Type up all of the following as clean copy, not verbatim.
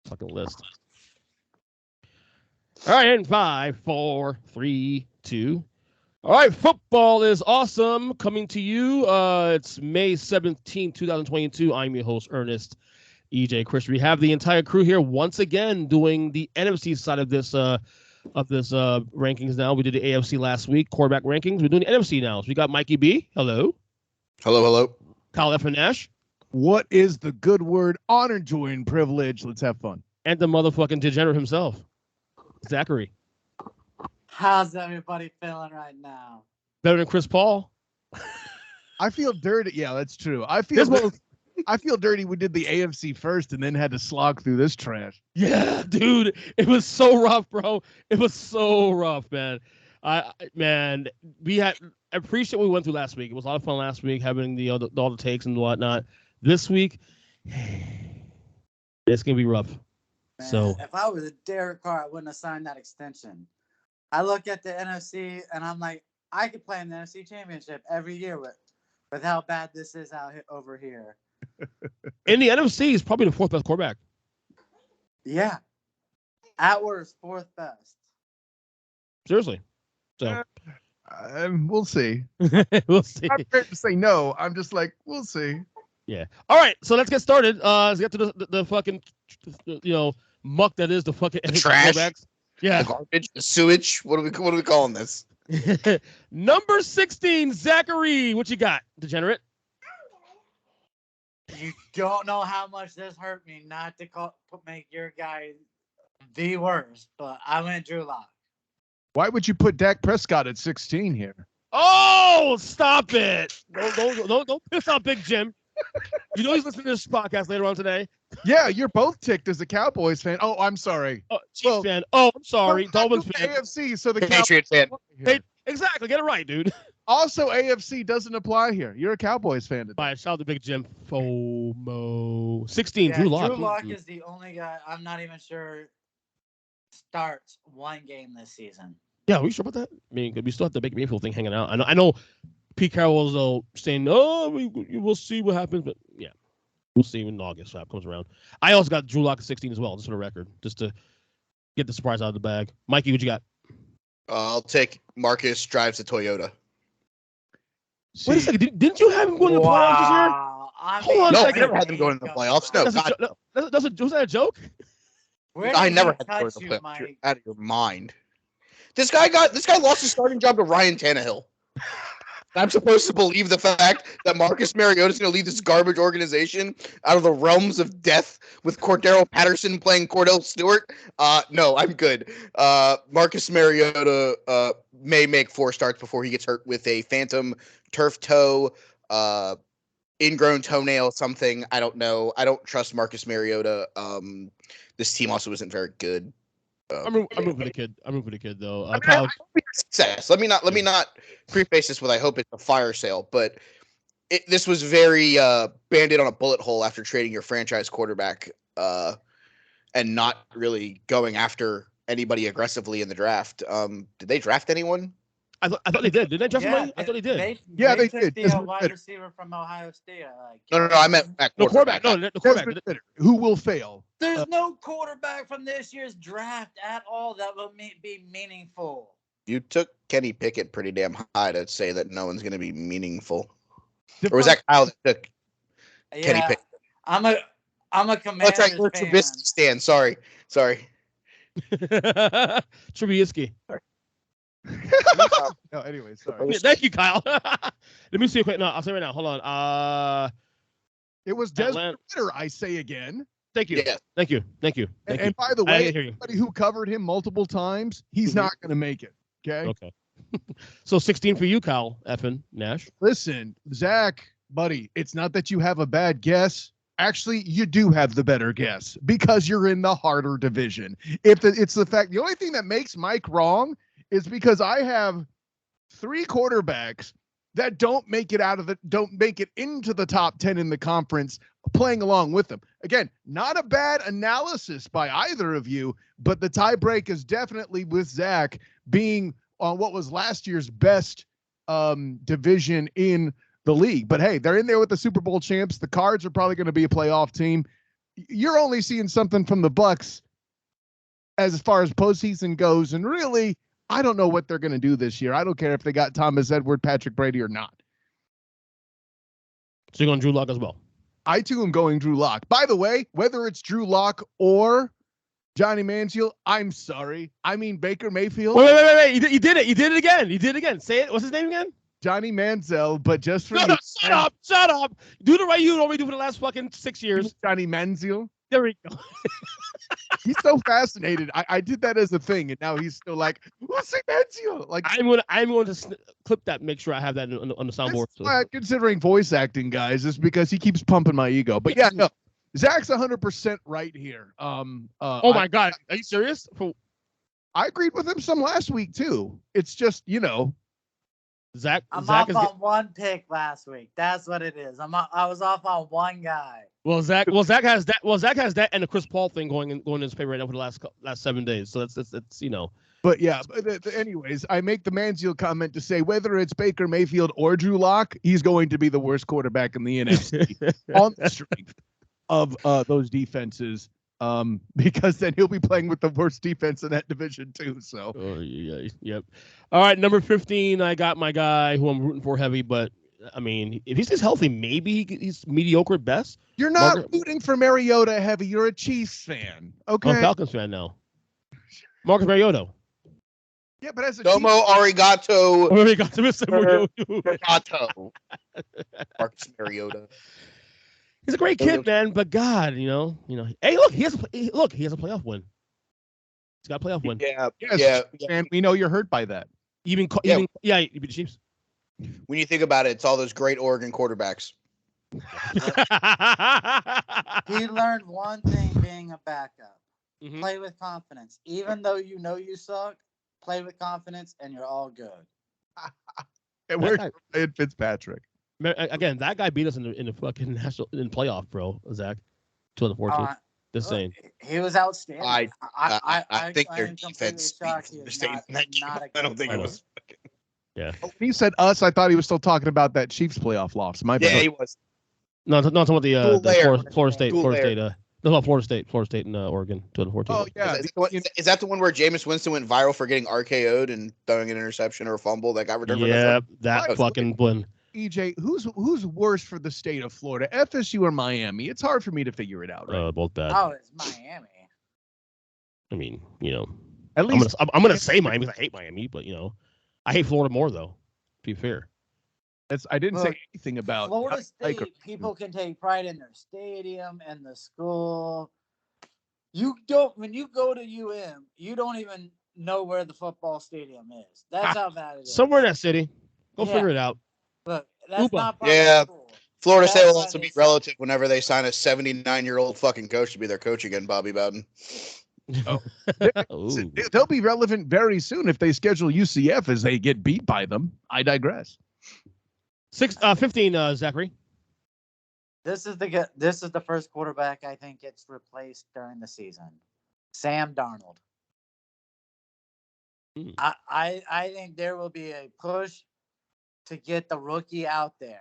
fucking list. All right, in 5, 4, 3, 2. All right, football is awesome. Coming to you. It's May 17th, 2022. I'm your host, Earnest EJ Christian. We have the entire crew here once again doing the NFC side of this rankings now. We did the AFC last week, quarterback rankings. We're doing the NFC now. So we got Mikey B. Hello. Hello. Kyle F. and Nash. What is the good word? Honor, joy, and privilege. Let's have fun. And the motherfucking degenerate himself, Zachary. How's everybody feeling right now? Better than Chris Paul. I feel dirty. Yeah, that's true. I feel dirty. We did the AFC first and then had to slog through this trash. Yeah, dude. It was so rough, bro. It was so rough, man. I appreciate what we went through last week. It was a lot of fun last week, having all the takes and whatnot. This week, it's gonna be rough. Man, so if I was a Derek Carr, I wouldn't have signed that extension. I look at the NFC and I'm like, I could play in the NFC Championship every year with how bad this is over here. In the NFC, he's probably the fourth best quarterback. Yeah. At worst, fourth best. Seriously. So we'll see. We'll see. I'm prepared to say no. I'm just like, we'll see. Yeah. All right. So let's get started. Let's get to the fucking, muck that is the fucking trash. Quarterbacks. Yeah. The garbage, the sewage. What are we calling this? Number 16, Zachary. What you got, Degenerate? You don't know how much this hurt me not to make your guy the worst, but I went Drew Lock. Why would you put Dak Prescott at 16 here? Oh, stop it. Don't piss off Big Jim. You know he's listening to this podcast later on today. Yeah, you're both ticked as a Cowboys fan. Oh, I'm sorry. Oh, Chiefs fan. Oh, I'm sorry. Dolphins fan. AFC, so the Patriots fan. Exactly. Get it right, dude. Also, AFC doesn't apply here. You're a Cowboys fan today. All right, shout out to Big Jim. FOMO. 16, Yeah, Drew Lock. Drew Lock is the only guy I'm not even sure starts one game this season. Yeah, are we sure about that? I mean, we still have the Baker Mayfield thing hanging out. I know Pete Carroll was saying, we'll see what happens, but yeah, we'll see when August comes around. I also got Drew Lock at 16 as well, just for the record, just to get the surprise out of the bag. Mikey, what you got? I'll take Marcus drives a Toyota. Wait a second, didn't you have him going to the playoffs this year? Hold on a No, I second. never had them going to the playoffs. No, Was that a joke? I never had them going to the playoffs. You're out of your mind. This guy lost his starting job to Ryan Tannehill. I'm supposed to believe the fact that Marcus Mariota is going to lead this garbage organization out of the realms of death with Cordero Patterson playing Cordell Stewart? No, I'm good. Marcus Mariota may make 4 starts before he gets hurt with a phantom turf toe, ingrown toenail, something. I don't know. I don't trust Marcus Mariota. This team also isn't very good. I'm rooting for the kid. I'm rooting for the kid, though. I hope it's success. Let me not preface this with I hope it's a fire sale, but this was very banded on a bullet hole after trading your franchise quarterback and not really going after anybody aggressively in the draft. Did they draft anyone? I thought they did. Did they draft somebody? I thought they did. They did. The wide receiver from Ohio State. No. I meant quarterback. No, the quarterback. Who will fail? There's no quarterback from this year's draft at all that will be meaningful. You took Kenny Pickett pretty damn high to say that no one's going to be meaningful. Or was that Kyle that took Kenny Pickett? I'm a Commanders fan. We're Trubisky stand. Sorry. Trubisky. No, anyway, sorry. Yeah, thank you, Kyle. Let me see. No, I'll say right now. Hold on. It was Desmond Ritter, I say again. Thank you. Yeah. Thank you. And by the way, anybody who covered him multiple times, he's not going to make it. Okay. So 16 for you, Kyle Effin Nash. Listen, Zach, buddy, it's not that you have a bad guess. Actually, you do have the better guess because you're in the harder division. It's the fact, the only thing that makes Mike wrong is because I have 3 quarterbacks that don't make it into the top 10 in the conference playing along with them. Again, not a bad analysis by either of you, but the tie break is definitely with Zach being on what was last year's best division in the league. But hey, they're in there with the Super Bowl champs. The Cards are probably going to be a playoff team. you're only seeing something from the Bucks as far as postseason goes, and really, I don't know what they're going to do this year. I don't care if they got Thomas Edward, Patrick Brady, or not. So you're going Drew Lock as well? I too am going Drew Lock. By the way, whether it's Drew Lock or Johnny Manziel, I'm sorry. I mean Baker Mayfield. Wait. You did it. You did it again. You did it again. Say it. What's his name again? Johnny Manziel, but just for no, shut up. Do the right you already do for the last fucking 6 years. Johnny Manziel. There we go. He's so fascinated. I did that as a thing, and now he's still like, "What's Manziel?" Like I'm going to clip that. Make sure I have that on the soundboard. Considering voice acting, guys, is because he keeps pumping my ego. But yeah, no, Zach's 100% right here. Oh my God, are you serious? I agreed with him some last week too. It's just Zach. I'm Zach off on one pick last week. That's what it is. I was off on one guy. Well, Zach has that. Well, Zach has that and the Chris Paul thing going in his favor right now for the last 7 days. So that's But yeah, anyways, I make the Manziel comment to say whether it's Baker Mayfield or Drew Lock, he's going to be the worst quarterback in the NFC on the strength of those defenses. Because then he'll be playing with the worst defense in that division too. So. Oh yeah, yep. All right, number 15. I got my guy who I'm rooting for heavy, but I mean, if he stays healthy, maybe he's mediocre at best. You're not rooting for Mariota heavy. You're a Chiefs fan. Okay. I'm a Falcons fan now. Marcus Mariota. Yeah, but as a Domo arigato. Arigato. Marcus Mariota. He's a great kid, man. But God, Hey, look, he has a playoff win. He's got a playoff win. Yeah. And we know you're hurt by that. You beat the Chiefs. When you think about it, it's all those great Oregon quarterbacks. He learned one thing being a backup. Mm-hmm. Play with confidence. Even though you know you suck, play with confidence and you're all good. And we're playing Fitzpatrick. Again, that guy beat us in the fucking playoff, bro, Zach. 2014. Just saying. He was outstanding. I think their defense. I don't think it was. Yeah. When he said us, I thought he was still talking about that Chiefs playoff loss. He was. No, talking about the Florida State. Florida State and Oregon, 2014. Oh yeah. Is that the one where Jameis Winston went viral for getting RKO'd and throwing an interception or a fumble that got returned? Yeah, that fucking blend. EJ, who's worse for the state of Florida, FSU or Miami? It's hard for me to figure it out. Right? Both bad. Oh, it's Miami. I mean, at least I'm gonna say Miami because I hate Miami, but I hate Florida more though. To be fair, I didn't say anything about Florida State. People can take pride in their stadium and the school. You don't. When you go to UM, you don't even know where the football stadium is. That's how bad it is. Somewhere in that city. Go figure it out. Look, that's not part of school. Florida State will also be relative whenever they sign a 79-year-old fucking coach to be their coach again, Bobby Bowden. Oh. They'll be relevant very soon if they schedule UCF as they get beat by them. I digress. 15, Zachary. This is the first quarterback I think gets replaced during the season. Sam Darnold. I think there will be a push to get the rookie out there.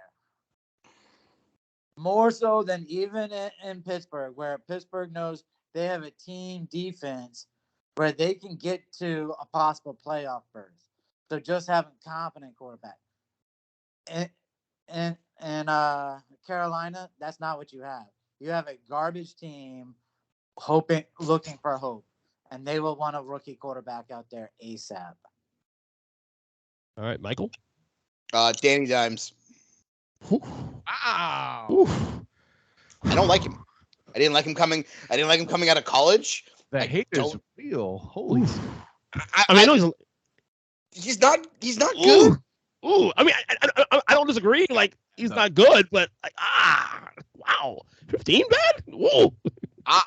More so than even in Pittsburgh, where Pittsburgh knows they have a team defense where they can get to a possible playoff berth. So just having a competent quarterback. And Carolina, that's not what you have. You have a garbage team looking for hope. And they will want a rookie quarterback out there ASAP. All right, Michael? Danny Dimes. Wow. I don't like him. I didn't like him coming out of college. The hate is real. Holy. He's not good. Ooh. I mean, I don't disagree. Like, he's not good, but wow. 15 bad? Whoa.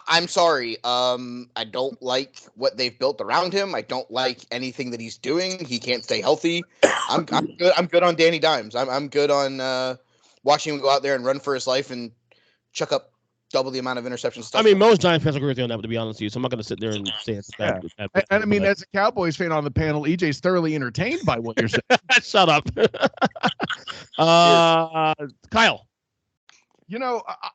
I'm sorry. I don't like what they've built around him. I don't like anything that he's doing. He can't stay healthy. I'm good. I'm good on Danny Dimes. I'm good on watching him go out there and run for his life and chuck up double the amount of interceptions. I mean, most Giant fans agree with you on that, to be honest with you. So I'm not going to sit there and say it's bad. And I mean, as a Cowboys fan on the panel, EJ's thoroughly entertained by what you're saying. Shut up. Kyle.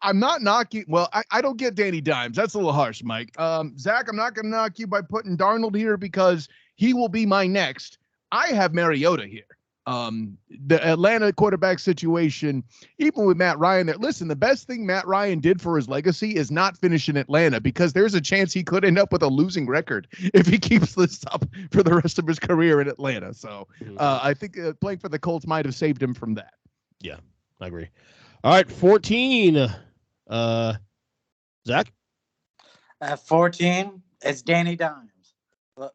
I'm not knocking. Well, I don't get Danny Dimes. That's a little harsh, Mike. Zach, I'm not going to knock you by putting Darnold here because he will be my next. I have Mariota here. The Atlanta quarterback situation, even with Matt Ryan there. Listen, the best thing Matt Ryan did for his legacy is not finish in Atlanta because there's a chance he could end up with a losing record if he keeps this up for the rest of his career in Atlanta. So I think playing for the Colts might have saved him from that. Yeah, I agree. All right, 14. Zach? At 14, it's Danny Dimes. Wow.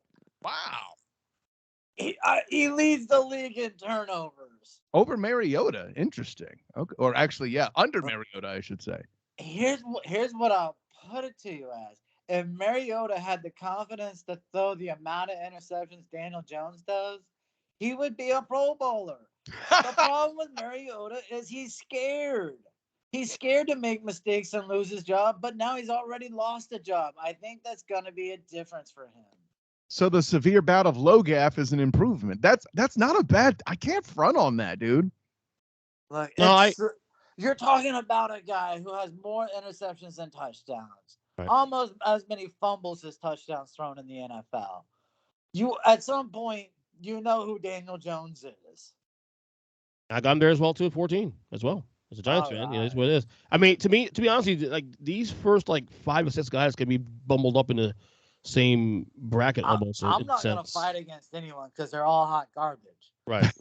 He leads the league in turnovers. Over Mariota. Interesting. Okay. Or actually, yeah, under Mariota, I should say. Here's what I'll put it to you as. If Mariota had the confidence to throw the amount of interceptions Daniel Jones does, he would be a Pro Bowler. The problem with Mariota is he's scared. He's scared to make mistakes and lose his job, but now he's already lost a job. I think that's going to be a difference for him. So the severe bout of low gaff is an improvement. That's not a bad. I can't front on that, dude. Look, no, you're talking about a guy who has more interceptions than touchdowns, right. Almost as many fumbles as touchdowns thrown in the NFL. You at some point, you know who Daniel Jones is. I got him there as well too at 14 as well. As a Giants fan, that's what it is. I mean, to be honest with you, like these first 5 or 6 guys can be bumbled up in the same bracket almost. I'm not going to fight against anyone because they're all hot garbage. Right.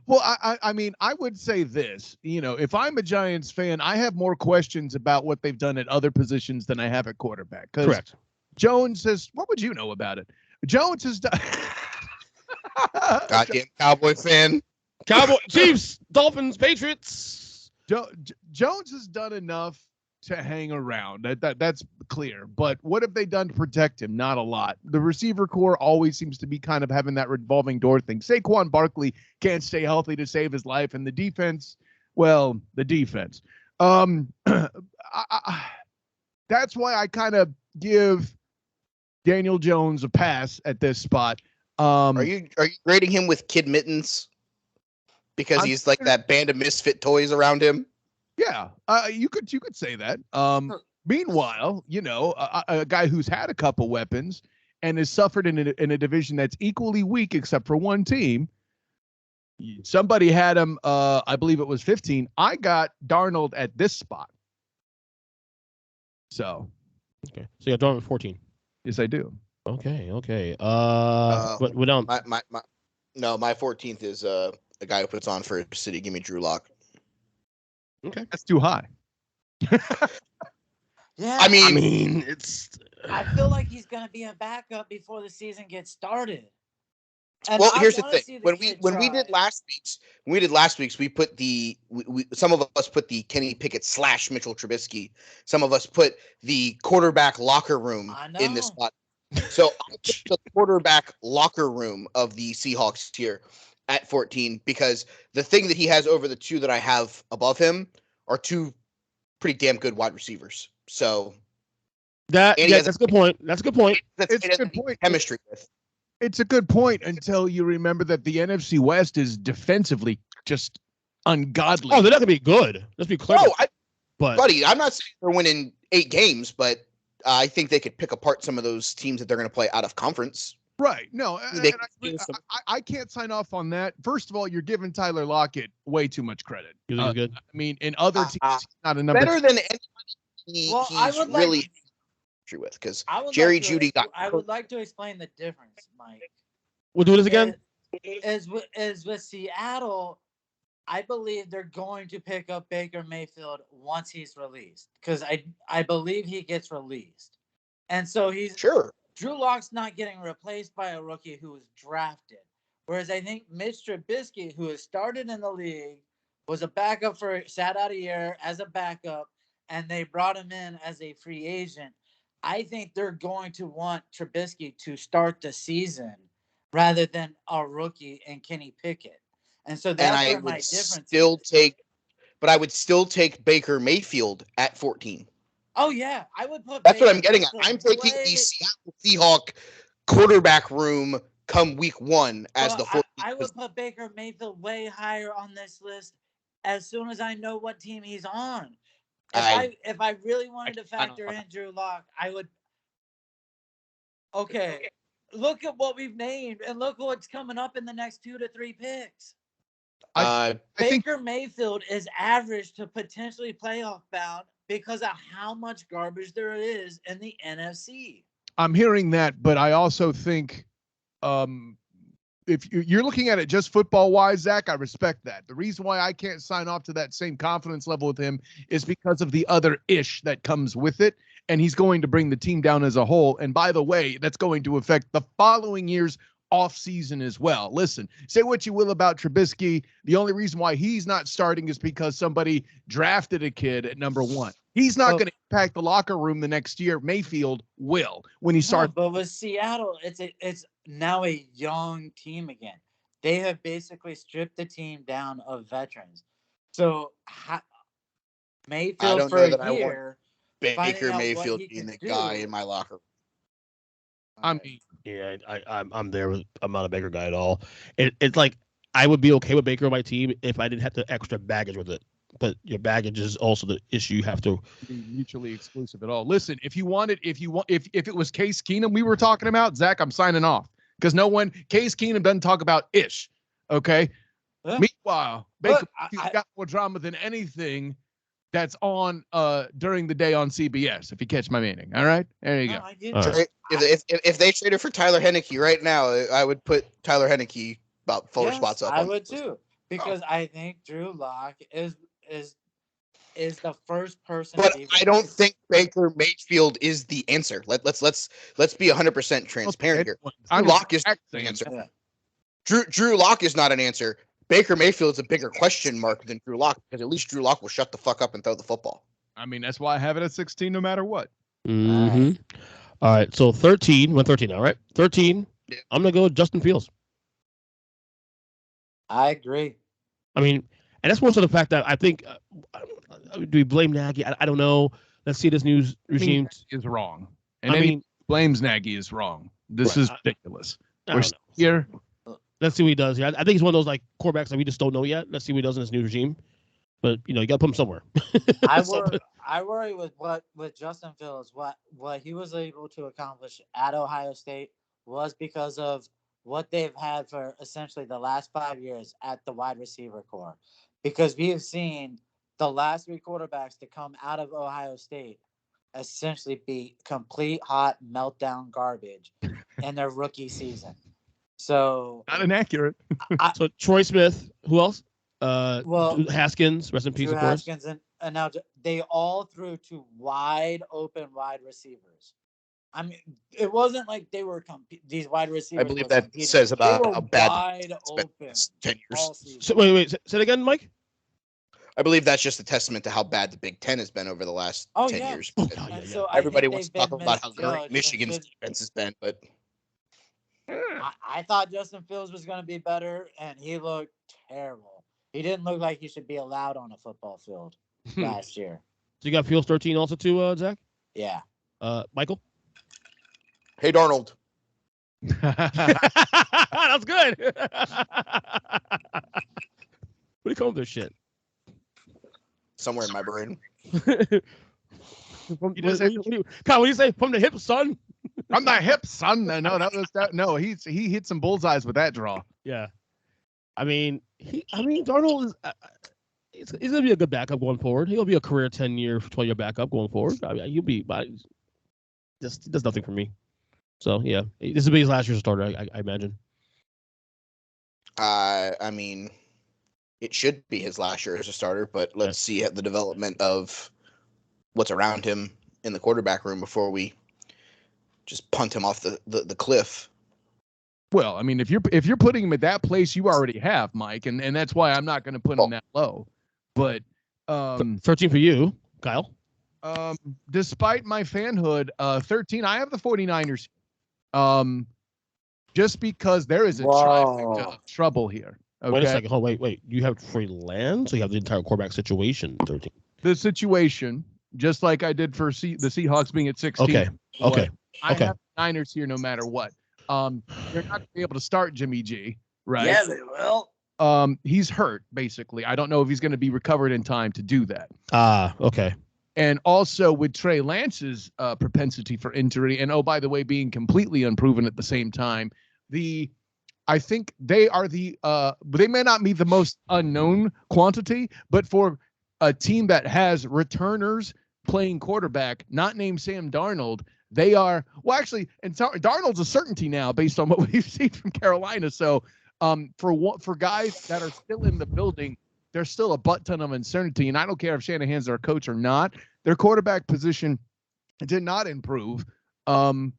Well, I mean, I would say this, if I'm a Giants fan, I have more questions about what they've done at other positions than I have at quarterback. Correct. Jones has, what would you know about it? Jones has done. Goddamn Cowboy fan. Cowboy, Chiefs, Dolphins, Patriots. Jones has done enough to hang around. That's clear. But what have they done to protect him? Not a lot. The receiver core always seems to be kind of having that revolving door thing. Saquon Barkley can't stay healthy to save his life, and the defense. That's why I kind of give Daniel Jones a pass at this spot. Are you grading him with kid mittens? Because he's like that band of misfit toys around him. Yeah, you could say that. Meanwhile, a guy who's had a couple weapons and has suffered in a division that's equally weak except for one team. Somebody had him. I believe it was 15. I got Darnold at this spot. So, okay. So you got Darnold at 14. Yes, I do. Okay. But without my 14th is the guy who puts on for City. Give me Drew Lock. Okay, that's too high. Yeah, I mean, it's. I feel like he's gonna be a backup before the season gets started. And here's the thing: when we did last week's, we put some of us put the Kenny Pickett / Mitchell Trubisky. Some of us put the quarterback locker room in this spot. So I put the quarterback locker room of the Seahawks here at 14 because the thing that he has over the 2 that I have above him are 2 pretty damn good wide receivers. So that's a good point. That's a good point. It's a good point. Chemistry with. It's a good point until you remember that the NFC West is defensively just ungodly. Oh, they're not gonna be good. Let's be clear. Buddy, I'm not saying they're winning 8 games, but I think they could pick apart some of those teams that they're going to play out of conference. Right. No, I can't sign off on that. First of all, you're giving Tyler Lockett way too much credit. You think he's good? I mean, in other teams, he's not a number better than anybody he's really true with because Jerry Jeudy got. I would like to explain the difference, Mike. We'll do this again. As with Seattle, I believe they're going to pick up Baker Mayfield once he's released because I believe he gets released, and so he's sure. Drew Lock's not getting replaced by a rookie who was drafted. Whereas I think Mitch Trubisky, who has started in the league, was a backup sat out a year as a backup, and they brought him in as a free agent. I think they're going to want Trubisky to start the season rather than a rookie and Kenny Pickett. And so that's where my difference is. But I would still take Baker Mayfield at 14. Oh, yeah. I would put That's Baker what I'm getting at. I'm taking the Seattle Seahawks quarterback room come week 1 as the 14th. I would put Baker Mayfield way higher on this list as soon as I know what team he's on. If I really wanted to factor in Drew Lock, I would. Okay, look at what we've named, and look what's coming up in the next 2 to 3 picks. I think Baker Mayfield is average to potentially playoff bound because of how much garbage there is in the NFC. I'm hearing that, but I also think if you're looking at it just football wise, Zach, I respect that. The reason why I can't sign off to that same confidence level with him is because of the other ish that comes with it. And he's going to bring the team down as a whole. And by the way, that's going to affect the following year's offseason as well. Listen, say what you will about Trubisky. The only reason why he's not starting is because somebody drafted a kid at number 1. He's not going to impact the locker room the next year. Mayfield will when he starts. But with Seattle, it's now a young team again. They have basically stripped the team down of veterans. So Mayfield for a year. Baker Mayfield being the guy in my locker room. I mean, yeah, I'm there. I'm not a Baker guy at all. It's like I would be okay with Baker on my team if I didn't have the extra baggage with it. But your baggage is also the issue. You have to be mutually exclusive at all. Listen, if it was Case Keenum we were talking about, Zach, I'm signing off because Case Keenum doesn't talk about ish. Okay. Meanwhile, Baker got more drama than anything that's on during the day on CBS, if you catch my meaning. All right, there you go. Right. If they traded for Tyler Henneke right now, I would put Tyler Henneke about 4 spots up. I would too, because I think Drew Lock is the first person. But I don't think Baker Mayfield is the answer. Let's be 100% transparent here. Drew Lock is not the answer. Yeah. Drew Lock is not an answer. Baker Mayfield is a bigger question mark than Drew Lock because at least Drew Lock will shut the fuck up and throw the football. I mean, that's why I have it at 16 no matter what. Mm-hmm. All right, so 13. We're 13 now, right? 13. Yeah. I'm going to go with Justin Fields. I agree. I mean, and that's more so the fact that I think, do we blame Nagy? I don't know. Let's see this new regime. Is wrong. And blames Nagy is wrong. This is ridiculous. We're here. Let's see what he does here. I think he's one of those like quarterbacks that we just don't know yet. Let's see what he does in this new regime. But you got to put him somewhere. I worry with Justin Fields. What he was able to accomplish at Ohio State was because of what they've had for essentially the last 5 years at the wide receiver core. Because we have seen the last 3 quarterbacks to come out of Ohio State essentially be complete hot meltdown garbage in their rookie season. So not inaccurate. So Troy Smith, who else? Haskins, rest in peace, of course. Haskins and now they all threw to wide open wide receivers. I mean, it wasn't like they were these wide receivers. I believe that competing. Says about how bad wide open 10 years. So, wait, say it again, Mike. I believe that's just a testament to how bad the Big Ten has been over the last 10 years. So everybody wants to talk about how great Michigan's defense has been, but I thought Justin Fields was going to be better, and he looked terrible. He didn't look like he should be allowed on a football field last year. So you got Fields 13 also too, Zach? Yeah. Michael? Hey, Darnold. That's good. What do you call this shit? Somewhere in my brain. What do you say? From the hip, son? From the hip, son. No, that was that. No, he hit some bullseyes with that draw. Yeah. I mean, Darnold is he's gonna be a good backup going forward. He'll be a career 10-year, 12-year backup going forward. I mean, he'll be, just he does nothing for me. So yeah, this will be his last year's starter, I imagine. I mean, it should be his last year as a starter, but let's see the development of what's around him in the quarterback room before we just punt him off the cliff. Well, I mean, if you're putting him at that place, you already have, Mike, and that's why I'm not going to put him that low. But 13 for you, Kyle. Despite my fanhood, 13, I have the 49ers. Just because there is a trifecta of trouble here. Okay? Wait a second. Oh, wait. You have free land, so you have the entire quarterback situation. 13. The situation, just like I did for the Seahawks being at 16. Okay. I have the Niners here no matter what. You're not going to be able to start Jimmy G, right? Yeah, they will. He's hurt, basically. I don't know if he's going to be recovered in time to do that. Okay. And also with Trey Lance's propensity for injury, and oh, by the way, being completely unproven at the same time, I think they are they may not be the most unknown quantity, but for a team that has returners playing quarterback, not named Sam Darnold, they are, well, actually, and Darnold's a certainty now based on what we've seen from Carolina. So for guys that are still in the building, there's still a butt ton of uncertainty. And I don't care if Shanahan's their coach or not, their quarterback position did not improve. And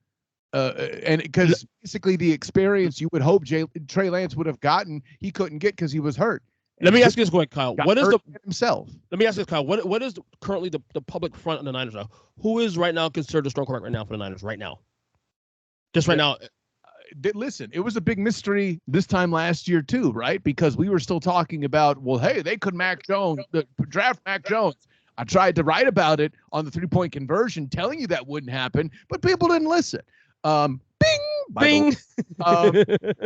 because basically the experience you would hope Trey Lance would have gotten, he couldn't get because he was hurt. Let me ask you this question, Kyle. What is himself? Let me ask you this, Kyle. What is currently the public front on the Niners now? Who is right now considered a strong quarterback right now for the Niners right now? Just right now. Listen, it was a big mystery this time last year too, right? Because we were still talking about, well, hey, they could draft Mac Jones. I tried to write about it on the 3-point conversion, telling you that wouldn't happen, but people didn't listen. Bing, bing.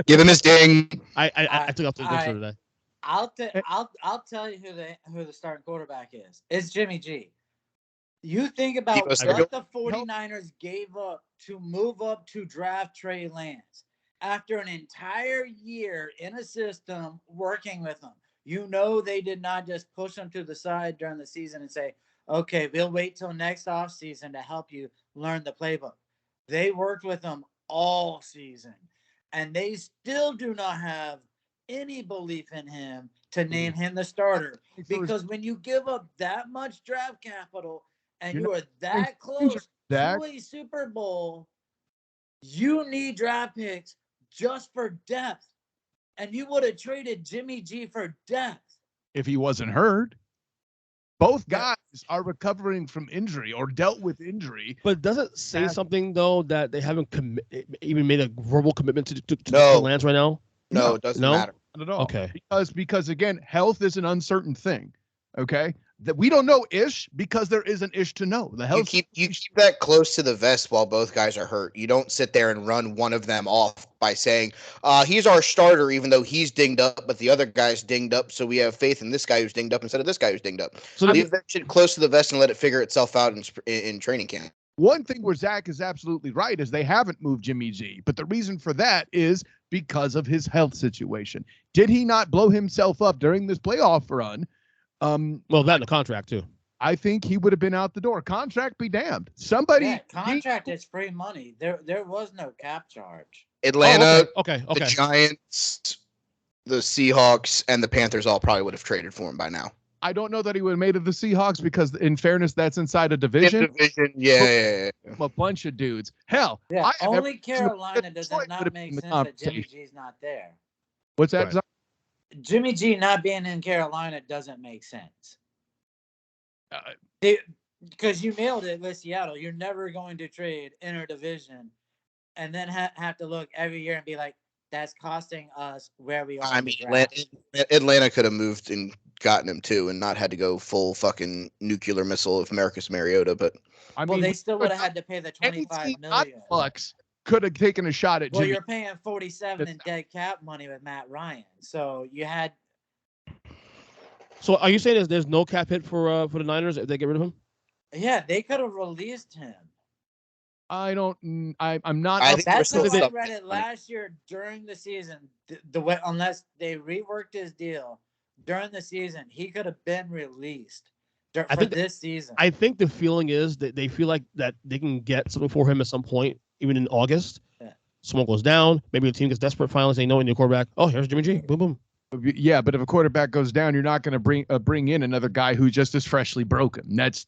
Give him his ding. I took off the picture today. I'll tell you who the starting quarterback is. It's Jimmy G. You think about what the 49ers gave up to move up to draft Trey Lance after an entire year in a system working with him. You know they did not just push him to the side during the season and say, okay, we'll wait till next offseason to help you learn the playbook. They worked with him all season, and they still do not have any belief in him to name him the starter. Because when you give up that much draft capital and you are that close to a Super Bowl, you need draft picks just for depth. And you would have traded Jimmy G for depth. If he wasn't hurt. Both guys are recovering from injury or dealt with injury. But does it say something, though, that they haven't even made a verbal commitment to Lance right now? No, it doesn't matter. Not at all. Okay. Because again, health is an uncertain thing. Okay. That we don't know ish because there is an ish to know. The health you keep that close to the vest while both guys are hurt. You don't sit there and run one of them off by saying, he's our starter, even though he's dinged up, but the other guy's dinged up, so we have faith in this guy who's dinged up instead of this guy who's dinged up. So leave that shit close to the vest and let it figure itself out in training camp. One thing where Zack is absolutely right is they haven't moved Jimmy G, but the reason for that is because of his health situation. Did he not blow himself up during this playoff run? Well, that in the contract too. I think he would have been out the door. Contract be damned. Contract is free money. There was no cap charge. Atlanta, okay. The Giants, the Seahawks, and the Panthers all probably would have traded for him by now. I don't know that he would have made it the Seahawks because, in fairness, that's inside a division. Yeah. A bunch of dudes. Hell, only Carolina does it not make sense that Jimmy G's not there. What's that? Jimmy G not being in Carolina doesn't make sense. Because you nailed it with Seattle. You're never going to trade interdivision and then have to look every year and be like, that's costing us where we are. I mean, Atlanta could have moved and gotten him too and not had to go full fucking nuclear missile of Marcus Mariota. But they still would have had to pay the $25 million. Bucks could have taken a shot at Jimmy. Well, you're paying $47 in dead cap money with Matt Ryan, so you had. So are you saying there's no cap hit for the Niners if they get rid of him? Yeah, they could have released him. I'm not. That's how I read it last year during the season. The way, unless they reworked his deal during the season, he could have been released this season. I think the feeling is that they feel like that they can get something for him at some point, even in August. Yeah. Someone goes down, maybe the team gets desperate. Finally, they know a new quarterback. Oh, here's Jimmy G. Boom, boom. Yeah, but if a quarterback goes down, you're not going to bring in another guy who just is freshly broken. That's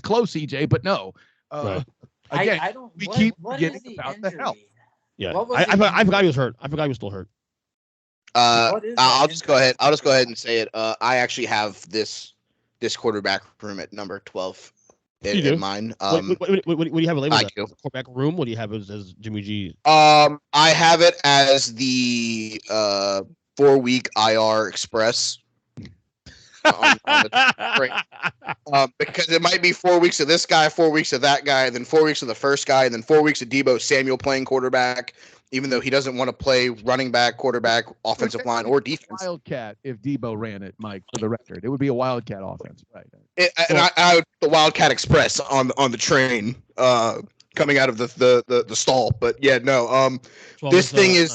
close, EJ, but no. Right. Again, we keep forgetting about the health. Yeah, I forgot he was hurt. I forgot he was still hurt. I'll just go ahead and say it. I actually have this quarterback room at number 12 in mine. What do you have it labeled as? Quarterback room? What do you have as Jimmy G? I have it as the 4-week IR Express. on the train. Because it might be 4 weeks of this guy, 4 weeks of that guy, then 4 weeks of the first guy, and then 4 weeks of Deebo Samuel playing quarterback, even though he doesn't want to play running back, quarterback, offensive line, or defense. Wildcat if Deebo ran it, Mike, for the record. It would be a Wildcat offense, right? I would put the Wildcat Express on the train coming out of the stall. But yeah, no. This thing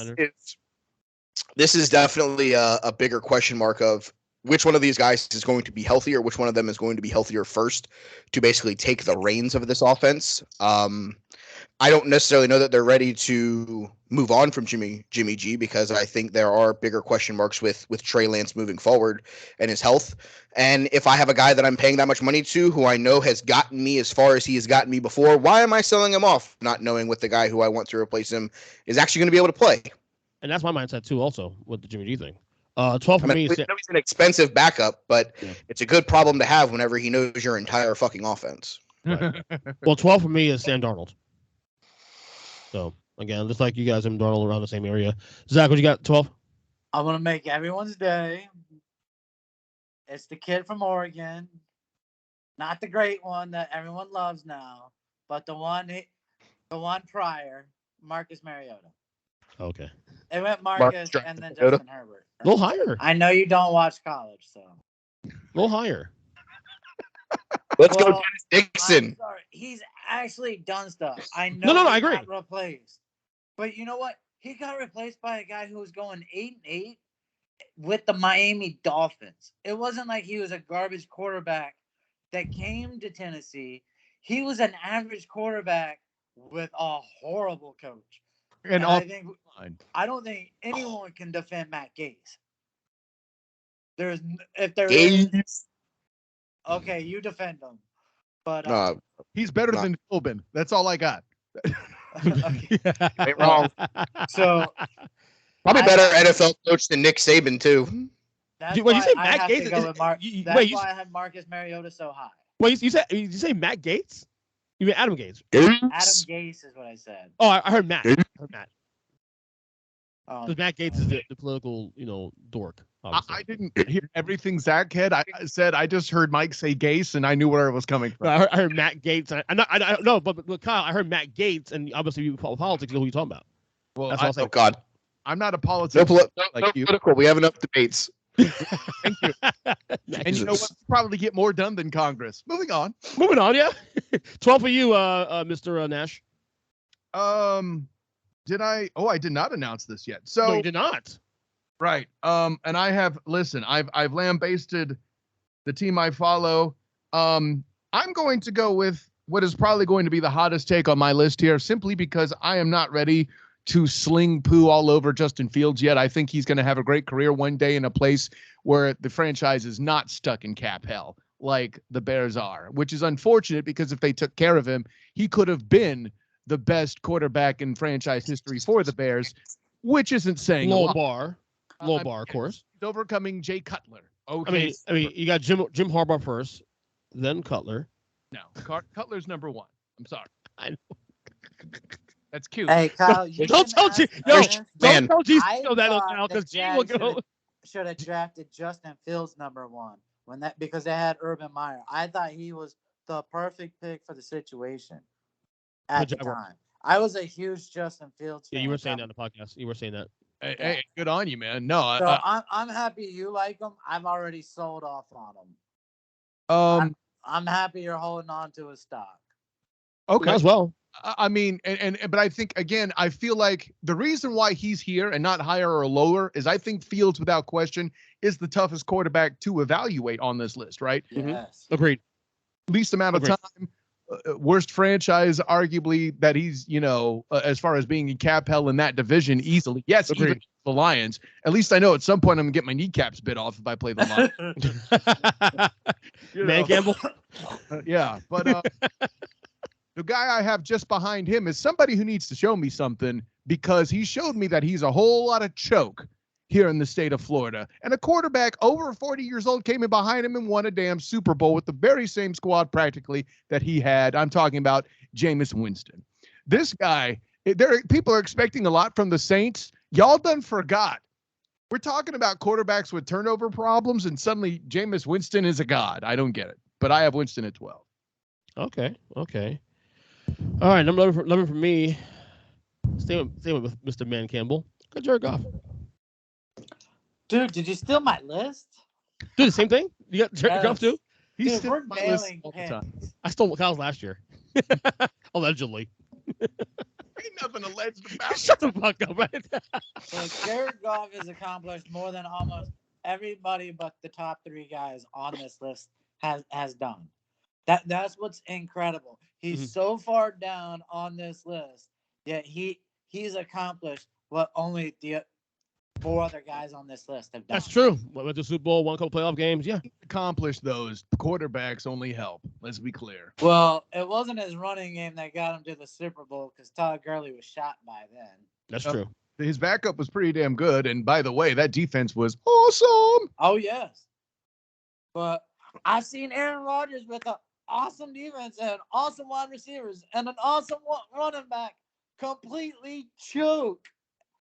this is definitely a bigger question mark of which one of these guys is going to be healthier, which one of them is going to be healthier first to basically take the reins of this offense. I don't necessarily know that they're ready to move on from Jimmy G, because I think there are bigger question marks with Trey Lance moving forward and his health. And if I have a guy that I'm paying that much money to, who I know has gotten me as far as he has gotten me before, why am I selling him off, not knowing what the guy who I want to replace him is actually going to be able to play? And that's my mindset too, also with the Jimmy G thing. 12 for me. He's an expensive backup, but it's a good problem to have whenever he knows your entire fucking offense. Right. Well, 12 for me is Sam Darnold. So again, just like you guys, I'm Darnold around the same area. Zach, what you got? 12. I'm gonna make everyone's day. It's the kid from Oregon, not the great one that everyone loves now, but the one prior, Marcus Mariota. Okay. It went Marcus and then Justin Herbert. A little higher. I know you don't watch college, so. A little higher. Let's go, Dennis Dixon. I'm sorry. He's actually done stuff. I know. No, I agree. Got replaced, but you know what? He got replaced by a guy who was going 8-8 with the Miami Dolphins. It wasn't like he was a garbage quarterback that came to Tennessee. He was an average quarterback with a horrible coach. And I don't think anyone can defend Matt Gase. Okay, you defend him, but he's better than Philbin. That's all I got. Ain't wrong. So probably better NFL coach than Nick Saban too. That's why you say Matt Gates? That's why I have Marcus Mariota so high. Wait, you say Matt Gates? You mean Adam Gates? Adam Gase is what I said. Oh, I heard Matt. Because Matt Gates is the political, dork. I didn't hear everything Zach had. I said I just heard Mike say Gase, and I knew where it was coming from. I heard Matt Gates. I don't know, but Kyle, I heard Matt Gates, and obviously you follow politics. You know who you're talking about. Well, oh God, I'm not a politician. No political. We have enough debates. Thank you. And you know what? We'll probably get more done than Congress. Moving on. Yeah. 12 for you, Mr. Nash. Did I? Oh, I did not announce this yet. So no, you did not. Right. And I have I've lambasted the team I follow. I'm going to go with what is probably going to be the hottest take on my list here, simply because I am not ready to sling poo all over Justin Fields yet. I think he's going to have a great career one day in a place where the franchise is not stuck in cap hell like the Bears are, which is unfortunate because if they took care of him, he could have been the best quarterback in franchise history for the Bears, which isn't saying low bar, of course. He's overcoming Jay Cutler. Okay. I mean, you got Jim Harbaugh first, then Cutler. No, Cutler's number one. I'm sorry. I know. That's cute. Hey, Kyle, don't tell G. No, don't tell G. That now because G will go. Should have drafted Justin Fields number one because they had Urban Meyer. I thought he was the perfect pick for the situation at the time. I was a huge Justin Fields fan. Yeah, you were saying that on the podcast. You were saying that. Hey, good on you, man. No, so I'm happy you like him. I've already sold off on him. I'm happy you're holding on to his stock. Okay, as well. I mean, but I think again, I feel like the reason why he's here and not higher or lower is I think Fields, without question, is the toughest quarterback to evaluate on this list, right? Yes. Mm-hmm. Agreed. Least amount of time. Worst franchise, arguably, that he's, as far as being in cap hell in that division easily. Yes, even the Lions. At least I know at some point I'm going to get my kneecaps bit off if I play the Lions. Man, Campbell. Yeah, but the guy I have just behind him is somebody who needs to show me something, because he showed me that he's a whole lot of choke here in the state of Florida. And a quarterback over 40 years old came in behind him and won a damn Super Bowl with the very same squad practically that he had. I'm talking about Jameis Winston. This guy, people are expecting a lot from the Saints. Y'all done forgot We're talking about quarterbacks with turnover problems, and suddenly Jameis Winston is a god. I don't get it, but I have Winston at 12. Okay. All right, number 11 for me. Stay with Mr. Man Campbell. Got Jared Goff. Dude, did you steal my list? Do the same thing. You got Jared Goff too. He's Dude, still we're on my list nailing all the time. pins. I stole Kyle's last year. Allegedly. Ain't nothing alleged about. Shut the fuck up, man. Look, Jared Goff has accomplished more than almost everybody but the top 3 guys on this list has done. That's what's incredible. He's so far down on this list, yet he's accomplished what only the 4 other guys on this list have done. That's true. Went to the Super Bowl, won a couple playoff games. Yeah. Accomplished those. The quarterbacks only help. Let's be clear. Well, it wasn't his running game that got him to the Super Bowl because Todd Gurley was shot by then. That's true. His backup was pretty damn good. And by the way, that defense was awesome. Oh, yes. But I've seen Aaron Rodgers with an awesome defense and awesome wide receivers and an awesome running back completely choke.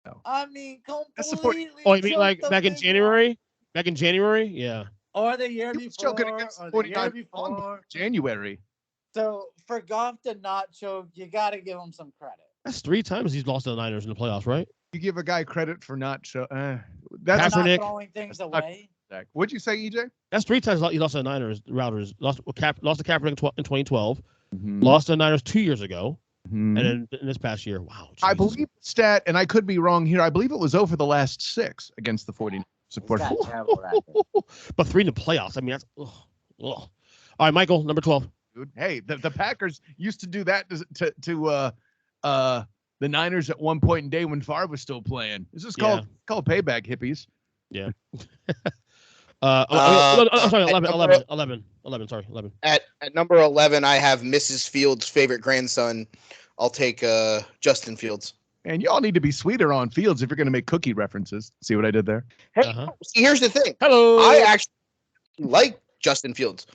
No. I mean, That's the completely. Oh, you mean choke like the back in big January? one. Back in January? Yeah. Or the year He was before. choking against Or the the year 49ers before. January. So for Goff to not choke, you got to give him some credit. That's 3 times he's lost to the Niners in the playoffs, right? You give a guy credit for not For that's Kaepernick. not throwing things That's not- away. Zach. What'd you say, EJ? That's 3 times he lost to the Niners. Routers lost to Kaepernick in 2012. Mm-hmm. Lost to the Niners 2 years ago, and then in this past year, wow. I Jesus. believe the stat, and I could be wrong here. I believe it was over the last 6 against the 49ers. Support. He's got a terrible record. But 3 in the playoffs. I mean, that's. Ugh. All right, Michael, number 12. Dude. Hey, the Packers used to do that to the Niners at one point in day when Favre was still playing. This is called payback, hippies. Yeah. Sorry, 11. Sorry, 11. At number 11, I have Mrs. Fields' favorite grandson. I'll take Justin Fields. And y'all need to be sweeter on Fields if you're going to make cookie references. See what I did there? Hey, see, here's the thing. Hello. I actually like Justin Fields.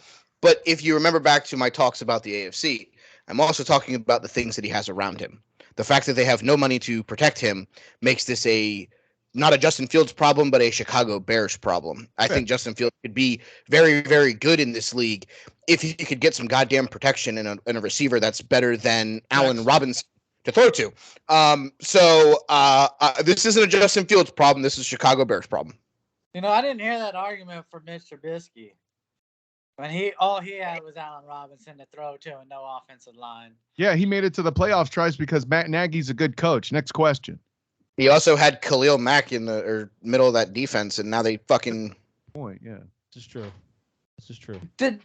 But if you remember back to my talks about the AFC, I'm also talking about the things that he has around him. The fact that they have no money to protect him makes this not a Justin Fields problem, but a Chicago Bears problem. I think Justin Fields could be very, very good in this league if he could get some goddamn protection and a receiver that's better than Allen Robinson to throw to. This isn't a Justin Fields problem. This is a Chicago Bears problem. You know, I didn't hear that argument from Mitch Trubisky. When all he had was Allen Robinson to throw to and no offensive line. Yeah, he made it to the playoffs tries because Matt Nagy's a good coach. Next question. He also had Khalil Mack in the middle of that defense, and now they fucking. Point, yeah. This is true. What the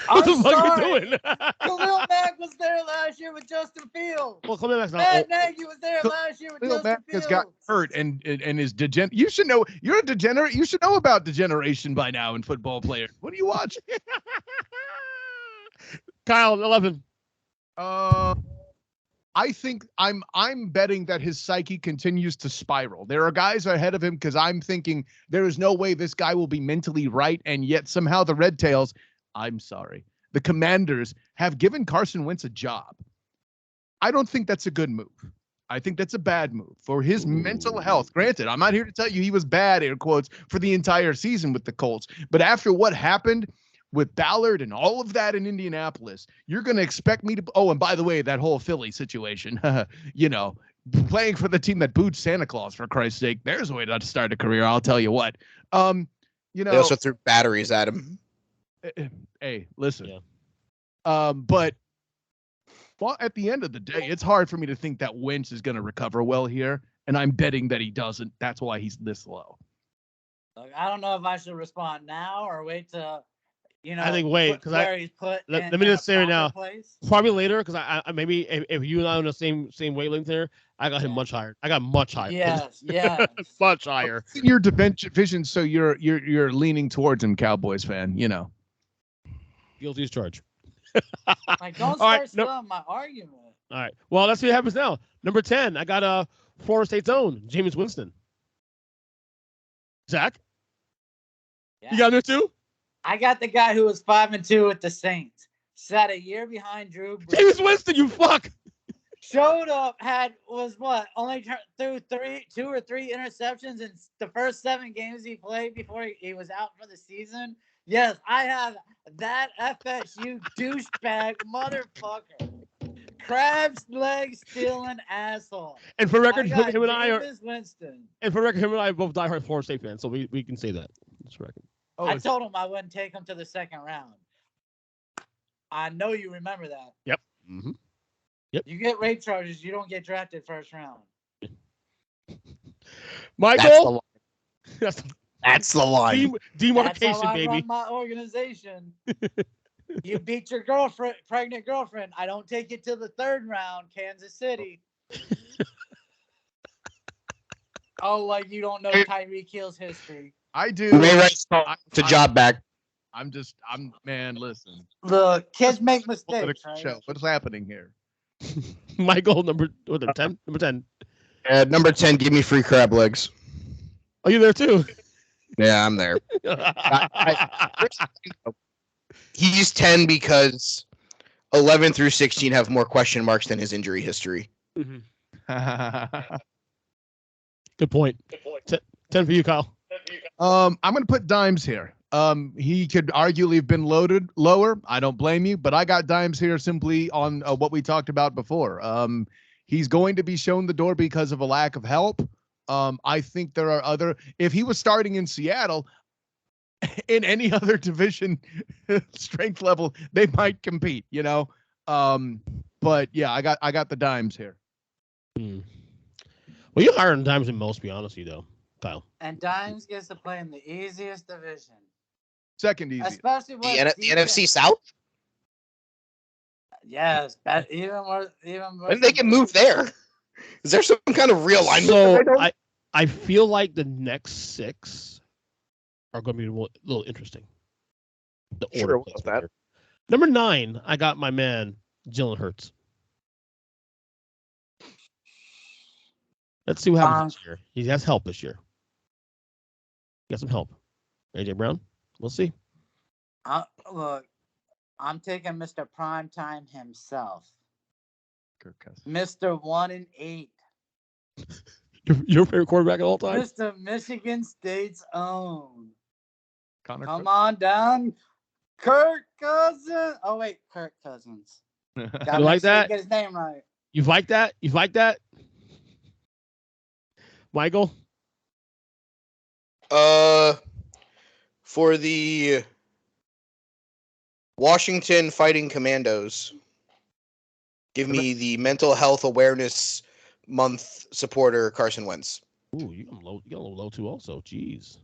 I'm fuck sorry. are you doing? Khalil Mack was there last year with Justin Fields. Well, Khalil Mack's not. Matt Nagy was there last year with Khalil Justin Mack has Fields. got hurt and is degenerate. You should know. You're a degenerate. You should know about degeneration by now in football players. What do you watch? Kyle, 11. I think I'm betting that his psyche continues to spiral. There are guys ahead of him because I'm thinking there is no way this guy will be mentally right, and yet somehow the Red Tails, I'm sorry, the Commanders have given Carson Wentz a job. I don't think that's a good move. I think that's a bad move for his mental health. Granted, I'm not here to tell you he was bad, air quotes, for the entire season with the Colts. But after what happened with Ballard and all of that in Indianapolis, you're going to expect me to. Oh, and by the way, that whole Philly situation, playing for the team that booed Santa Claus, for Christ's sake, there's a way to start a career. I'll tell you what. They also threw batteries at him. Hey, listen. Yeah. But at the end of the day, it's hard for me to think that Wentz is going to recover well here, and I'm betting that he doesn't. That's why he's this low. Look, I don't know if I should respond now or wait to, I think wait, because let me just say right now, probably later, because I maybe if you and I are on the same wavelength there, I got him much higher. I got much higher. Yes, much higher. In your division, so you're leaning towards him, Cowboys fan. Guilty as charged. Don't start stealing my argument. All right. Well, let's see what happens now. Number 10, I got Florida State's own Jameis Winston. Zach, you got there too? I got the guy who was 5-2 with the Saints. Sat a year behind Drew Brees. Jameis Winston, you fuck. showed up, only threw 2 or 3 interceptions in the first 7 games he played before he was out for the season. Yes, I have that FSU douchebag motherfucker. Crab's leg stealing asshole. And for record, him and Winston. And for record, him and I are both diehard Florida State fans, so we can say that. That's record. I told him I wouldn't take him to the second round. I know you remember that. Yep. Mm-hmm. Yep. You get rape charges, you don't get drafted first round. Michael, that's the line. Demarcation, that's how I baby. run my organization. You beat your pregnant girlfriend. I don't take it to the 3rd round, Kansas City. Oh, like you don't know Tyreek Hill's history. I do. To job back. Man, listen. Look, kids make mistakes. Right? What's happening here? Michael, number 10. Number 10. Number 10, give me free crab legs. Are you there too? Yeah, I'm there. He's 10 because 11 through 16 have more question marks than his injury history. Mm-hmm. Good point. 10 for you, Kyle. I'm going to put Dimes here. He could arguably have been loaded lower. I don't blame you, but I got Dimes here simply on what we talked about before. He's going to be shown the door because of a lack of help. I think there are if he was starting in Seattle, in any other division strength level, they might compete, you know? But yeah, I got the Dimes here. Well, you're higher on Dimes than most, to be honest with you, though, Kyle. And Dimes gets to play in the easiest division. Second easiest. Especially the NFC South? Yes, even more. When they can move there. Is there some kind of realignment? So I feel like the next 6 are going to be a little interesting. The order what's that? Number 9, I got my man Jalen Hurts. Let's see what happens this year. He has help this year. He got some help. AJ Brown, we'll see. Look, I'm taking Mr. Primetime himself. Kirk Cousins. Mr. 1-8. Your favorite quarterback of all time? Mr. Michigan State's own. Come on down. Kirk Cousins. Oh, wait. Kirk Cousins. You like that? Get his name right. You like that? You like that? Michael? For the Washington Fighting Commandos, give me the Mental Health Awareness Month supporter, Carson Wentz. Ooh, you got a little low too also. Jeez.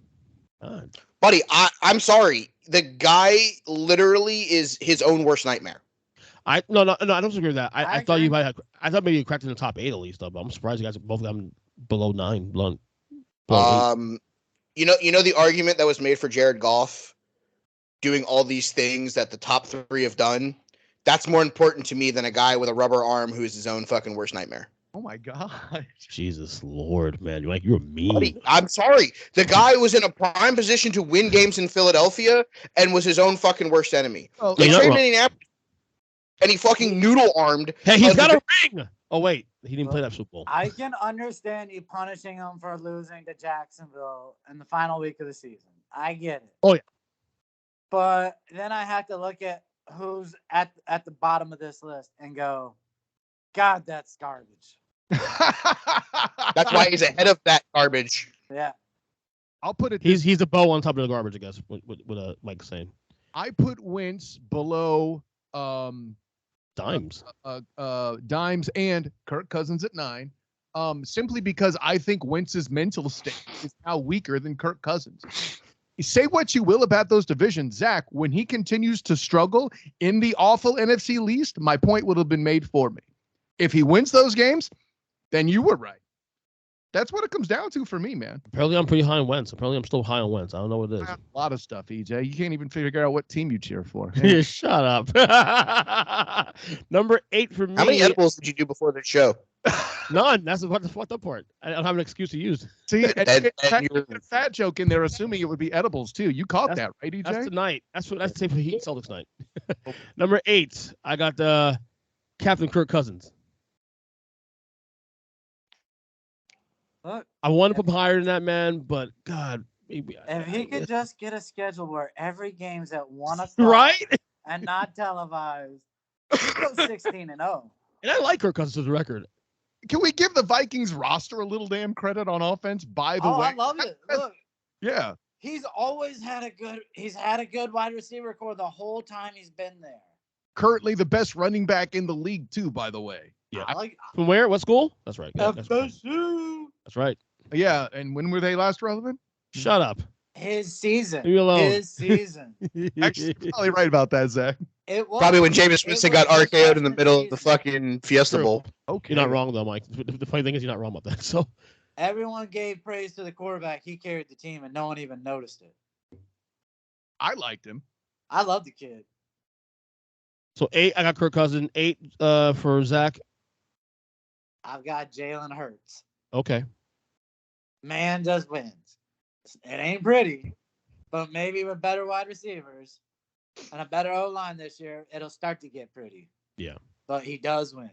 God. Buddy, I'm sorry. The guy literally is his own worst nightmare. No, I don't disagree with that. I thought you might have. I thought maybe you cracked in the top 8 at least, though. But I'm surprised you guys both got below 9. Below 8. You know the argument that was made for Jared Goff doing all these things that the top 3 have done. That's more important to me than a guy with a rubber arm who is his own fucking worst nightmare. Oh my God. Jesus Lord, man. You're mean. Buddy, I'm sorry. The guy was in a prime position to win games in Philadelphia and was his own fucking worst enemy. Oh, they traded Indianapolis and he fucking noodle-armed. Hey, he's got a ring! Oh, wait. He didn't play that Super Bowl. I can understand you punishing him for losing to Jacksonville in the final week of the season. I get it. Oh, yeah. But then I have to look at who's at the bottom of this list and go, God, that's garbage. That's why he's ahead of that garbage. Yeah. I'll put it. He's a bow on top of the garbage, I guess. What Mike's saying. I put Wentz below Dimes. Dimes and Kirk Cousins at 9. Simply because I think Wentz's mental state is now weaker than Kirk Cousins. Say what you will about those divisions, Zach. When he continues to struggle in the awful NFC least, my point would have been made for me. If he wins those games, then you were right. That's what it comes down to for me, man. Apparently, I'm pretty high on Wentz. Apparently, I'm still high on Wentz. I don't know what it is. A lot of stuff, EJ. You can't even figure out what team you cheer for. Hey. Shut up. Number 8 for me. How many edibles did you do before the show? None. That's the fucked up part. I don't have an excuse to use. See, you put a fat joke in there, assuming it would be edibles too. You caught that, right, EJ? That's tonight. That's the same for Heat Celtics night. Number 8, I got Captain Kirk Cousins. Look, I want to put him higher than that, man, but God, maybe if he could just get a schedule where every game's at 1:00, right, and not televised, he'd go 16-0. And I like Kirk Cousins' record. Can we give the Vikings roster a little damn credit on offense? By the way, I love it. Look, yeah, he's always had a good wide receiver core the whole time he's been there. Currently the best running back in the league too. By the way, yeah. From where? What school? That's right. Yeah, that's right. Yeah, and when were they last relevant? Shut up. His season. Leave me alone. His season. Actually, you're probably right about that, Zach. It was probably when Jameis Winston got RKO'd in the middle of the fucking Fiesta Bowl. Okay, you're not wrong though, Mike. The funny thing is, you're not wrong about that. So everyone gave praise to the quarterback. He carried the team, and no one even noticed it. I liked him. I love the kid. So 8, I got Kirk Cousins. 8 for Zack. I've got Jalen Hurts. Okay. Man just wins. It ain't pretty, but maybe with better wide receivers and a better O-line this year, it'll start to get pretty. Yeah. But he does win.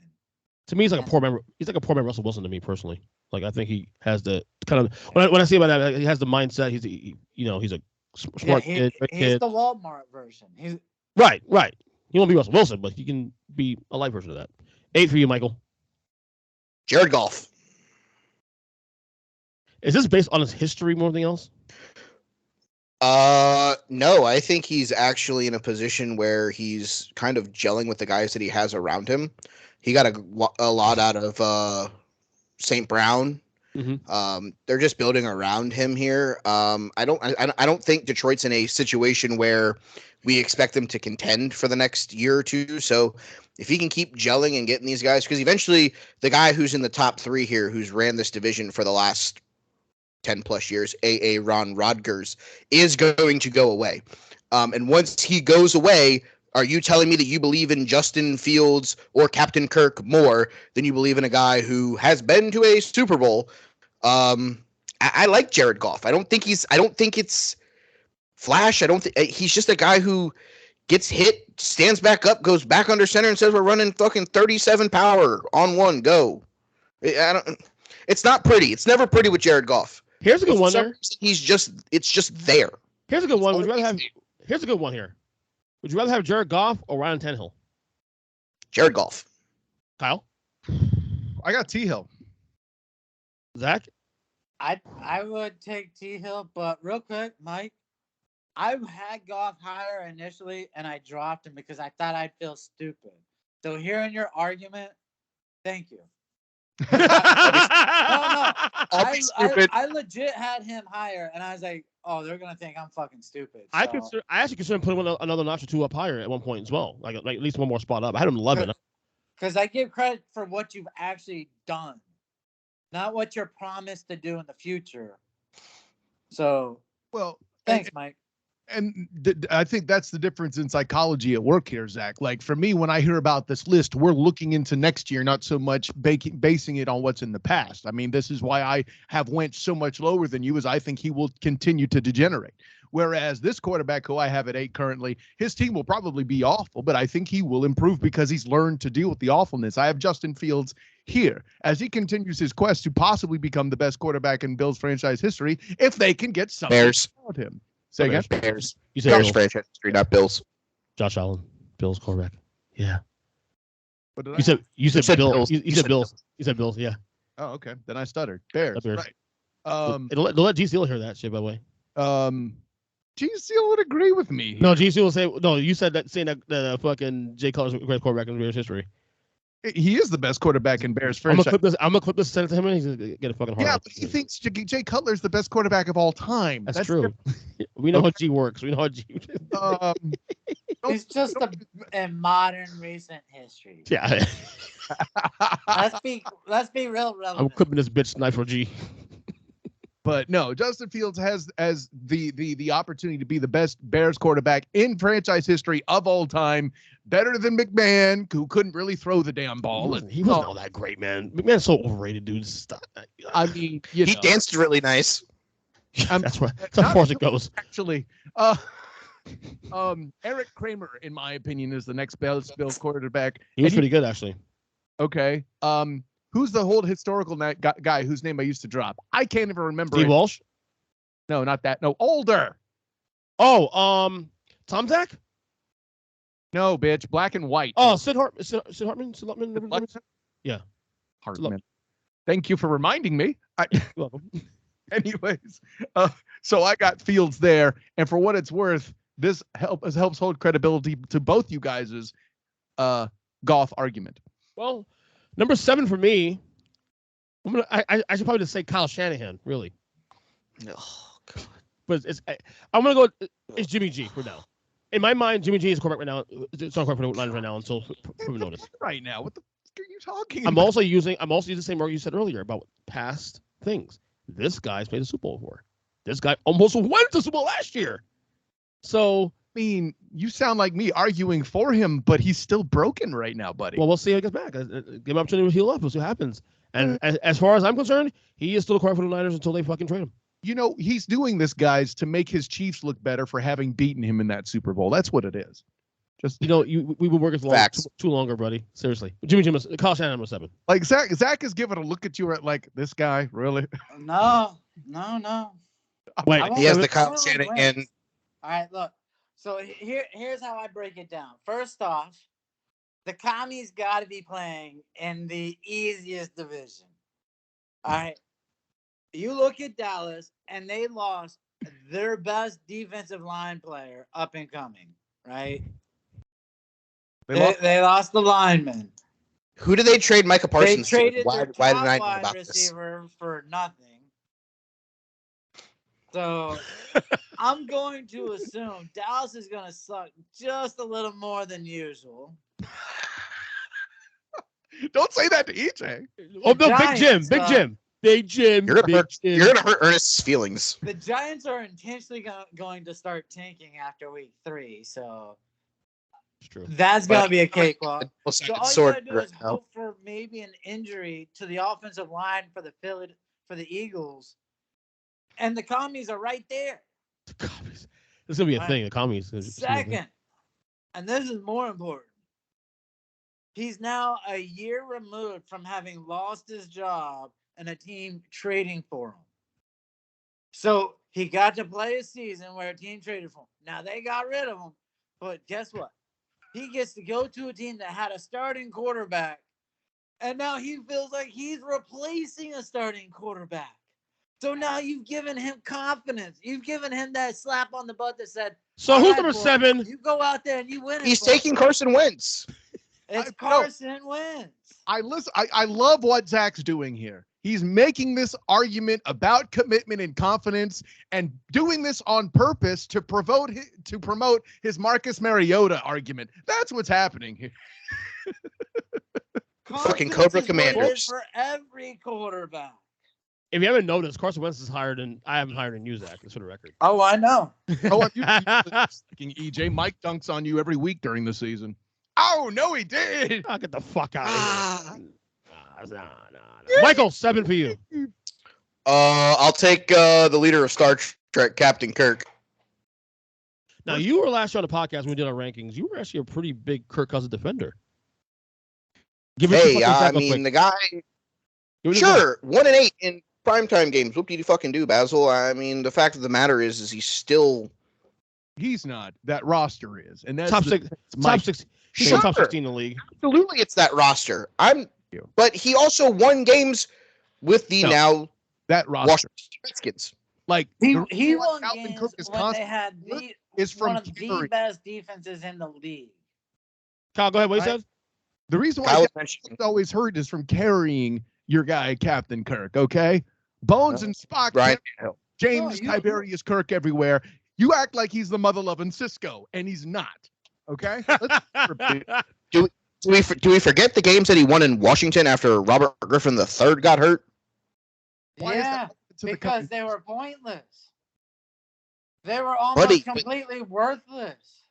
To me, he's like a poor man. He's like a poor man Russell Wilson to me personally. Like I think he has the kind of when I see about that, he has the mindset. He's a smart kid. He's the Walmart version. He's right. He won't be Russell Wilson, but he can be a light version of that. 8 for you, Michael. Jared Goff. Is this based on his history more than anything else? No, I think he's actually in a position where he's kind of gelling with the guys that he has around him. He got a lot out of St. Brown. Mm-hmm. They're just building around him here. I don't think Detroit's in a situation where we expect them to contend for the next year or two. So if he can keep gelling and getting these guys, because eventually the guy who's in the top 3 here, who's ran this division for the last 10 plus years, Ron Rodgers, is going to go away. And once he goes away, are you telling me that you believe in Justin Fields or Captain Kirk more than you believe in a guy who has been to a Super Bowl? I like Jared Goff. I don't think it's flash. He's just a guy who gets hit, stands back up, goes back under center and says, we're running fucking 37 power on one, go. It's not pretty. It's never pretty with Jared Goff. Here's a good one there. It's just there. Here's a good one. Here's a good one here. Would you rather have Jared Goff or Ryan Tannehill? Jared Goff. Kyle? I got T-Hill. Zach? I would take T-Hill, but real quick, Mike, I had Goff higher initially, and I dropped him because I thought I'd feel stupid. So hearing your argument, thank you. No. I legit had him higher, and I was like, "Oh, they're gonna think I'm fucking stupid." So. I actually considered putting him another notch or 2 up higher at one point as well, like at least one more spot up. I had him 11. Because I give credit for what you've actually done, not what you're promised to do in the future. So, well, thanks, Mike. And I think that's the difference in psychology at work here, Zach. Like for me, when I hear about this list, we're looking into next year, not so much basing it on what's in the past. I mean, this is why I have went so much lower than you, as I think he will continue to degenerate. Whereas this quarterback who I have at 8 currently, his team will probably be awful, but I think he will improve because he's learned to deal with the awfulness. I have Justin Fields here as he continues his quest to possibly become the best quarterback in Bills franchise history if they can get something about him. Say again? Bears. You said Bears franchise history, not Bills. Josh Allen, Bills quarterback. Yeah. What did you said Bills. Bills. You said Bills. You said Bills. Yeah. Oh, okay. Then I stuttered. Bears. Right. They'll let G Seal hear that shit, by the way. G Seal would agree with me. No, G Seal will say no. You said that saying that fucking Jay Cutler's the greatest quarterback in Bears history. He is the best quarterback in Bears franchise. I'm gonna clip this, send it to him, and he's gonna get a fucking heart. Yeah, but he thinks Jay Cutler's the best quarterback of all time. That's true. We know how G works. We know how G. It's just a modern recent history. Yeah. let's be real relevant. I'm clipping this bitch sniper G. But no, Justin Fields has as the opportunity to be the best Bears quarterback in franchise history of all time, better than McMahon, who couldn't really throw the damn ball. He wasn't all that great, man. McMahon's so overrated, dude. Stop. I mean, he danced really nice. That's right. That's how far as it goes. Actually, Eric Kramer, in my opinion, is the next Bills quarterback. He was pretty good, actually. Okay. Who's the old historical guy whose name I used to drop? I can't even remember. Steve Walsh? No, not that. No, older. Oh, Tom Zack? No, bitch. Black and white. Oh, Sid Hartman? Yeah. Hartman. Thank you for reminding me. You're welcome. Anyways, so I got Fields there, and for what it's worth, this helps hold credibility to both you guys' golf argument. Well, number 7 for me, I should probably just say Kyle Shanahan, really. Oh, God. But I'm gonna go. It's Jimmy G for now. In my mind, Jimmy G is quarterback right now. It's not quarterback for the Niners right now until proven notice. Right now, what the fuck are you talking? I'm also using the same argument you said earlier about past things. This guy's played the Super Bowl before. This guy almost went to the Super Bowl last year. So, I mean, you sound like me arguing for him, but he's still broken right now, buddy. well, we'll see how he gets back. Give him an opportunity to heal up. We'll see what happens. And as far as I'm concerned, he is still a quarterback for the Niners until they fucking trade him. You know, he's doing this, guys, to make his Chiefs look better for having beaten him in that Super Bowl. That's what it is. Just we've been working too longer, buddy. Seriously, Kyle Shanahan was 7. Like Zach is giving a look at you at like, this guy really. No. Wait, he has the Kyle Shanahan. All right, look. So here's how I break it down. First off, the commies got to be playing in the easiest division. All right. You look at Dallas, and they lost their best defensive line player up and coming, right? They lost the lineman. Who did they trade Micah Parsons to? They traded why their did I know wide about receiver for nothing. So I'm going to assume Dallas is going to suck just a little more than usual. Don't say that to EJ. Oh, no, Big Jim. You're gonna hurt Ernest's feelings. The Giants are intentionally going to start tanking after week 3, so it's true. That's gonna be a cakewalk. So all you gotta do is hope for maybe an injury to the offensive line for the Eagles, and the commies are right there. The commies. This is gonna be a thing. The commies. Second, and this is more important. He's now a year removed from having lost his job and a team trading for him. So he got to play a season where a team traded for him. Now they got rid of him, but guess what? He gets to go to a team that had a starting quarterback, and now he feels like he's replacing a starting quarterback. So now you've given him confidence. You've given him that slap on the butt that said, so who's number 7? You go out there and you win it. He's taking Carson Wentz. It's Carson Wentz. I love what Zach's doing here. He's making this argument about commitment and confidence and doing this on purpose to promote his Marcus Mariota argument. That's what's happening here. Fucking Cobra Commanders. For every quarterback. If you haven't noticed, Carson Wentz is higher than I haven't hired in you, Zach. That's for the record. Oh, I know. EJ, Mike dunks on you every week during the season. Oh, no, he did. I'll get the fuck out of here. Nah. Michael, 7 for you. I'll take the leader of Star Trek, Captain Kirk. Now, you were last year on the podcast when we did our rankings. You were actually a pretty big Kirk Cousins defender. The guy. Sure, 1-8 in primetime games. Whoop did you fucking do, Basil? I mean, the fact of the matter is he's still. He's not. That roster is, and that's top 16. Sure. Top 16 in the league. Absolutely, it's that roster. But he also won games with the now that roster Washington Redskins. Like he won games Cook when they had one of the best defenses in the league. Kyle, go ahead. What you said? The reason why it's always hurt is from carrying your guy, Captain Kirk. Okay, Bones and Spock, right? James Tiberius Kirk everywhere. You act like he's the mother-loving Cisco, and he's not. Okay. Do we forget the games that he won in Washington after Robert Griffin III got hurt? Yeah, because they were pointless. They were almost completely worthless.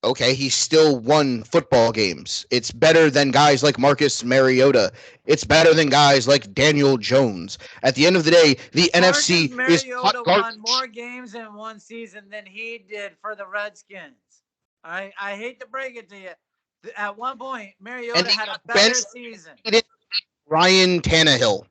Okay, he still won football games. It's better than guys like Marcus Mariota. It's better than guys like Daniel Jones. At the end of the day, the NFC is Mariota won more games in one season than he did for the Redskins. I hate to break it to you. At one point, Mariota had a better season. He didn't Ryan Tannehill.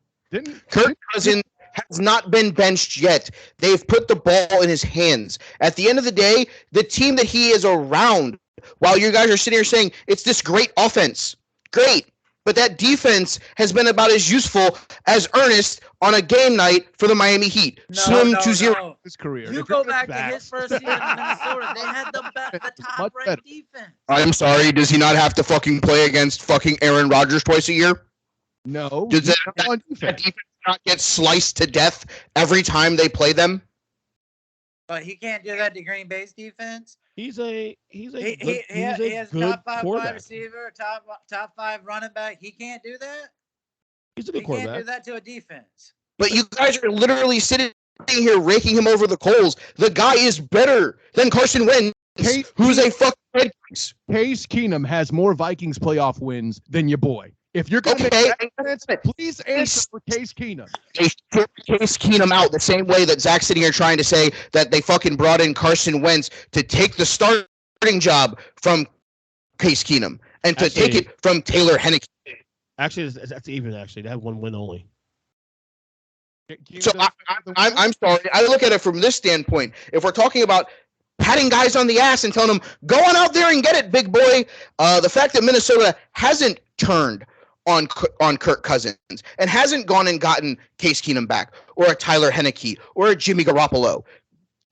Kirk Cousins has not been benched yet. They've put the ball in his hands. At the end of the day, the team that he is around, while you guys are sitting here saying it's this great offense, great, but that defense has been about as useful as Ernest on a game night for the Miami Heat. Swim to 0 his career. You go back to his first season in Minnesota. They had the top-ranked defense. I'm sorry. Does he not have to fucking play against fucking Aaron Rodgers twice a year? No. Does that defense not get sliced to death every time they play them? But he can't do that to Green Bay's defense. He has top 5 wide receiver, top 5 running back. He can't do that. He's a good quarterback. He can't do that to a defense. But you guys are literally sitting here raking him over the coals. The guy is better than Carson Wentz, who's a fucking head case. Case Keenum has more Vikings playoff wins than your boy. If you're going to make that sense, please answer for Case Keenum. They took Case Keenum out the same way that Zack's sitting here trying to say that they fucking brought in Carson Wentz to take the starting job from Case Keenum and to take it from Taylor Henneke. Actually, that's even. Actually, they have one win only. So I'm sorry. I look at it from this standpoint. If we're talking about patting guys on the ass and telling them, go on out there and get it, big boy, the fact that Minnesota hasn't turned on Kirk Cousins and hasn't gone and gotten Case Keenum back or a Tyler Henneke or a Jimmy Garoppolo,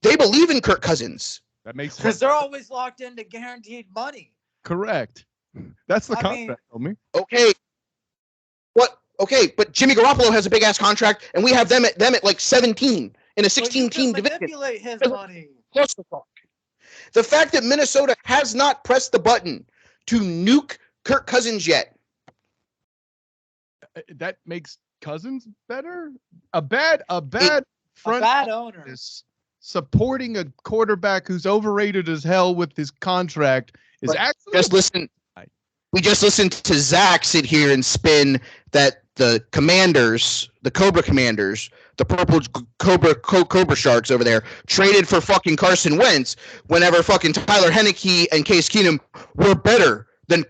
they believe in Kirk Cousins. That makes sense. Because they're always locked into guaranteed money. Correct. That's the contract, homie. Okay. What? Okay, but Jimmy Garoppolo has a big ass contract, and we have them at like 17 in a 16-team division. Manipulate his money. The fact that Minnesota has not pressed the button to nuke Kirk Cousins yet. That makes Cousins better. A bad owner is supporting a quarterback who's overrated as hell with his contract is actually just listen. We just listened to Zack sit here and spin that the Commanders, the Cobra Commanders, the purple Cobra Sharks over there traded for fucking Carson Wentz whenever fucking Tyler Henneke and Case Keenum were better than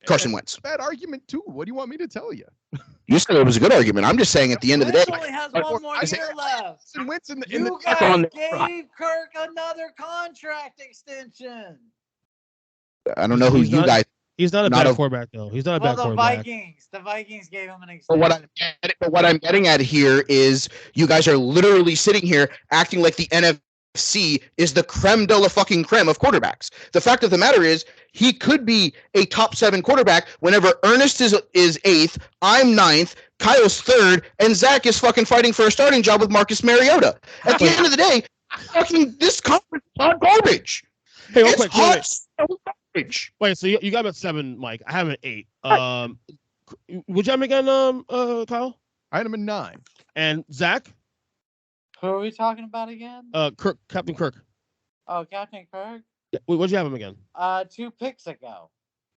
Carson Wentz. Bad argument too. What do you want me to tell you? You said it was a good argument. I'm just saying at the end of the day. Wentz only has one more year left. You guys gave Kirk another contract extension. I don't know who you guys. He's not a bad quarterback though. He's not a bad quarterback. The Vikings gave him an extension. But what I'm getting at here is you guys are literally sitting here acting like the NFC is the creme de la fucking creme of quarterbacks. The fact of the matter is he could be a top 7 quarterback whenever Ernest is 8th, I'm 9th, Kyle's 3rd, and Zack is fucking fighting for a starting job with Marcus Mariota. At the end of the day, fucking this conference is hot garbage. Hey, it's quick, hot garbage. Wait, so you got him at 7, Mike. I have him at 8. Would you have him again, Kyle? I had him at 9. And Zack? Who are we talking about again? Kirk, Captain Kirk. Oh, Captain Kirk? Yeah, what'd you have him again? 2 picks ago.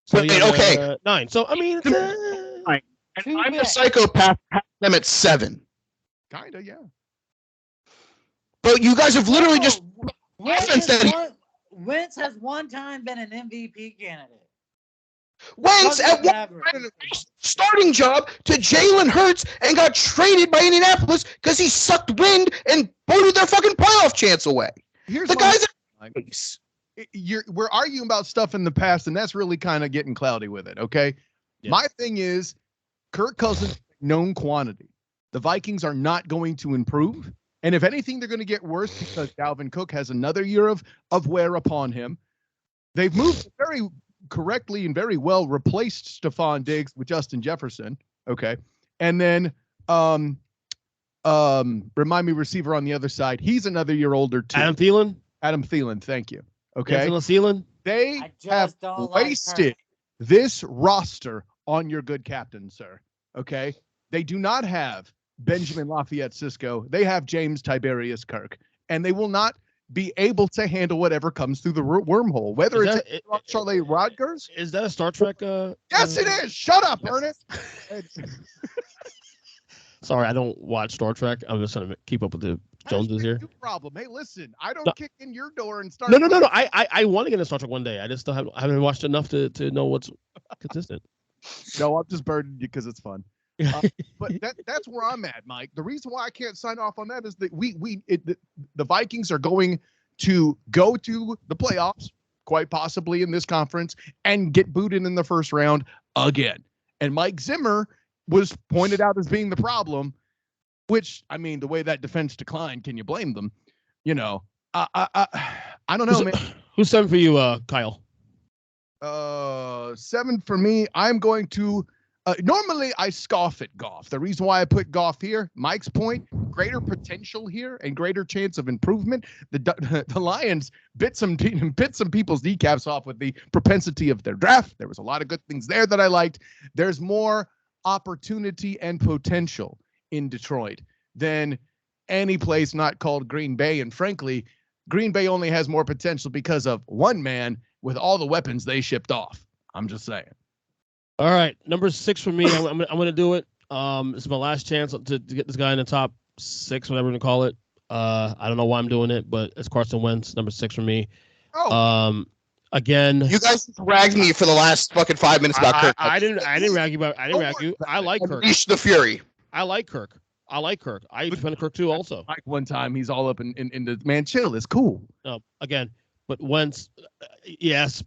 So okay. 9. So, I mean, it's I'm a psychopath. Have them at 7. Kinda, yeah. But you guys have literally just Wentz has one time been an MVP candidate. Wentz at one starting job to Jalen Hurts and got traded by Indianapolis because he sucked wind and voted their fucking playoff chance away. Here's the guys. We're arguing about stuff in the past, and that's really kind of getting cloudy with it. Okay, yeah. My thing is, Kirk Cousins known quantity. The Vikings are not going to improve. And if anything, they're going to get worse because Dalvin Cook has another year of wear upon him. They've moved very correctly and very well replaced Stephon Diggs with Justin Jefferson. Okay. And then remind me, receiver on the other side. He's another year older too. Adam Thielen. Thank you. Okay. Thielen. They have wasted this roster on your good captain, sir. Okay. They do not have Benjamin Lafayette Cisco. They have James Tiberius Kirk, and they will not be able to handle whatever comes through the wormhole. Whether it's Charlie Rodgers. Is that a Star Trek? Yes, it is. Shut up, Ernest. Sorry, I don't watch Star Trek. I'm just trying to keep up with the Joneses here. No problem. Hey, listen, I don't kick in your door and start. No. I want to get into Star Trek one day. I just still haven't watched enough to know what's consistent. No, I'm just burdening you because it's fun. But that's where I'm at, Mike. The reason why I can't sign off on that is that the Vikings are going to go to the playoffs, quite possibly in this conference, and get booted in the first round again. And Mike Zimmer was pointed out as being the problem, which, I mean, the way that defense declined, can you blame them? You know, I don't know, man. Who's 7 for you, Kyle? 7 for me. I'm going to normally I scoff at Goff. The reason why I put Goff here, Mike's point, greater potential here and greater chance of improvement. The Lions bit some people's kneecaps off with the propensity of their draft. There was a lot of good things there that I liked. There's more opportunity and potential in Detroit than any place not called Green Bay. And frankly, Green Bay only has more potential because of one man with all the weapons they shipped off. I'm just saying. All right, number 6 for me. I'm going to do it. This is my last chance to get this guy in the top 6, whatever you call it. I don't know why I'm doing it, but it's Carson Wentz, number 6 for me. Oh. Again, you guys ragged me for the last fucking 5 minutes about Kirk. I didn't rag you. I didn't rag you. I like Kirk. Unleash the fury. I like Kirk. I defend Kirk too. Also, like one time he's all up in the man. Chill. It's cool. No, again, but Wentz, yes,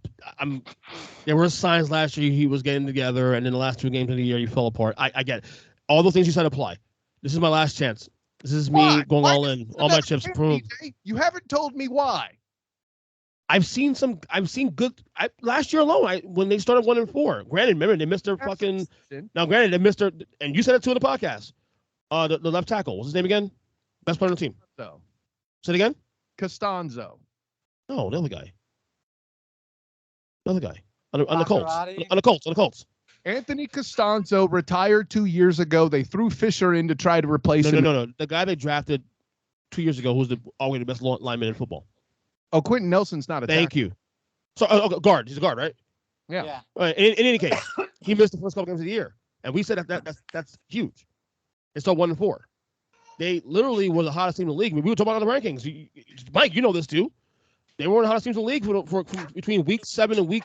there were signs last year he was getting together, and in the last 2 games of the year he fell apart. I get it. All those things you said apply. This is my last chance. This is me going all in. All my chips proved. You haven't told me why. I've seen good. Last year alone, when they started 1-4. Granted, remember they missed their fucking. Now, granted, they missed their, and you said it too in the podcast. The left tackle. What's his name again? Best player on the team. So. Say it again. Costanzo. No, the other guy. On the Colts. On the Colts. Anthony Costanzo retired 2 years ago. They threw Fisher in to try to replace him. No. The guy they drafted 2 years ago, who's always the best lineman in football. Oh, Quentin Nelson's not a Thank tackle. you. So, guard. He's a guard, right? Yeah. Right. In any case, he missed the first couple games of the year, and we said that's huge. They started 1-4. They literally were the hottest team in the league. I mean, we were talking about the rankings. Mike, you know this too. They were the hottest teams in the league for between week 7 and week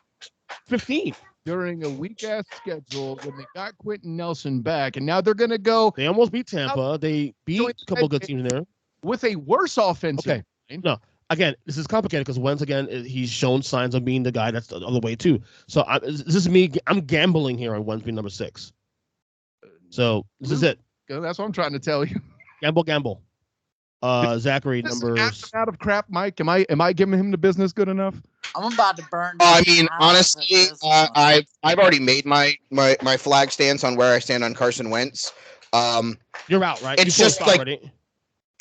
15. During a weak-ass schedule when they got Quentin Nelson back, and now they're going to go. They almost beat Tampa. They beat a couple of good teams in there. With a worse offensive. Okay. No. Again, this is complicated because Wentz, again, he's shown signs of being the guy that's the other way too. So this is me. I'm gambling here on Wentz being number 6. So this is it. That's what I'm trying to tell you. Gamble. Zachary, number. Out of crap, Mike. Am I giving him the business good enough? I'm about to burn. I mean, honestly, I've already made my flag stance on where I stand on Carson Wentz. You're out, right? It's just like already.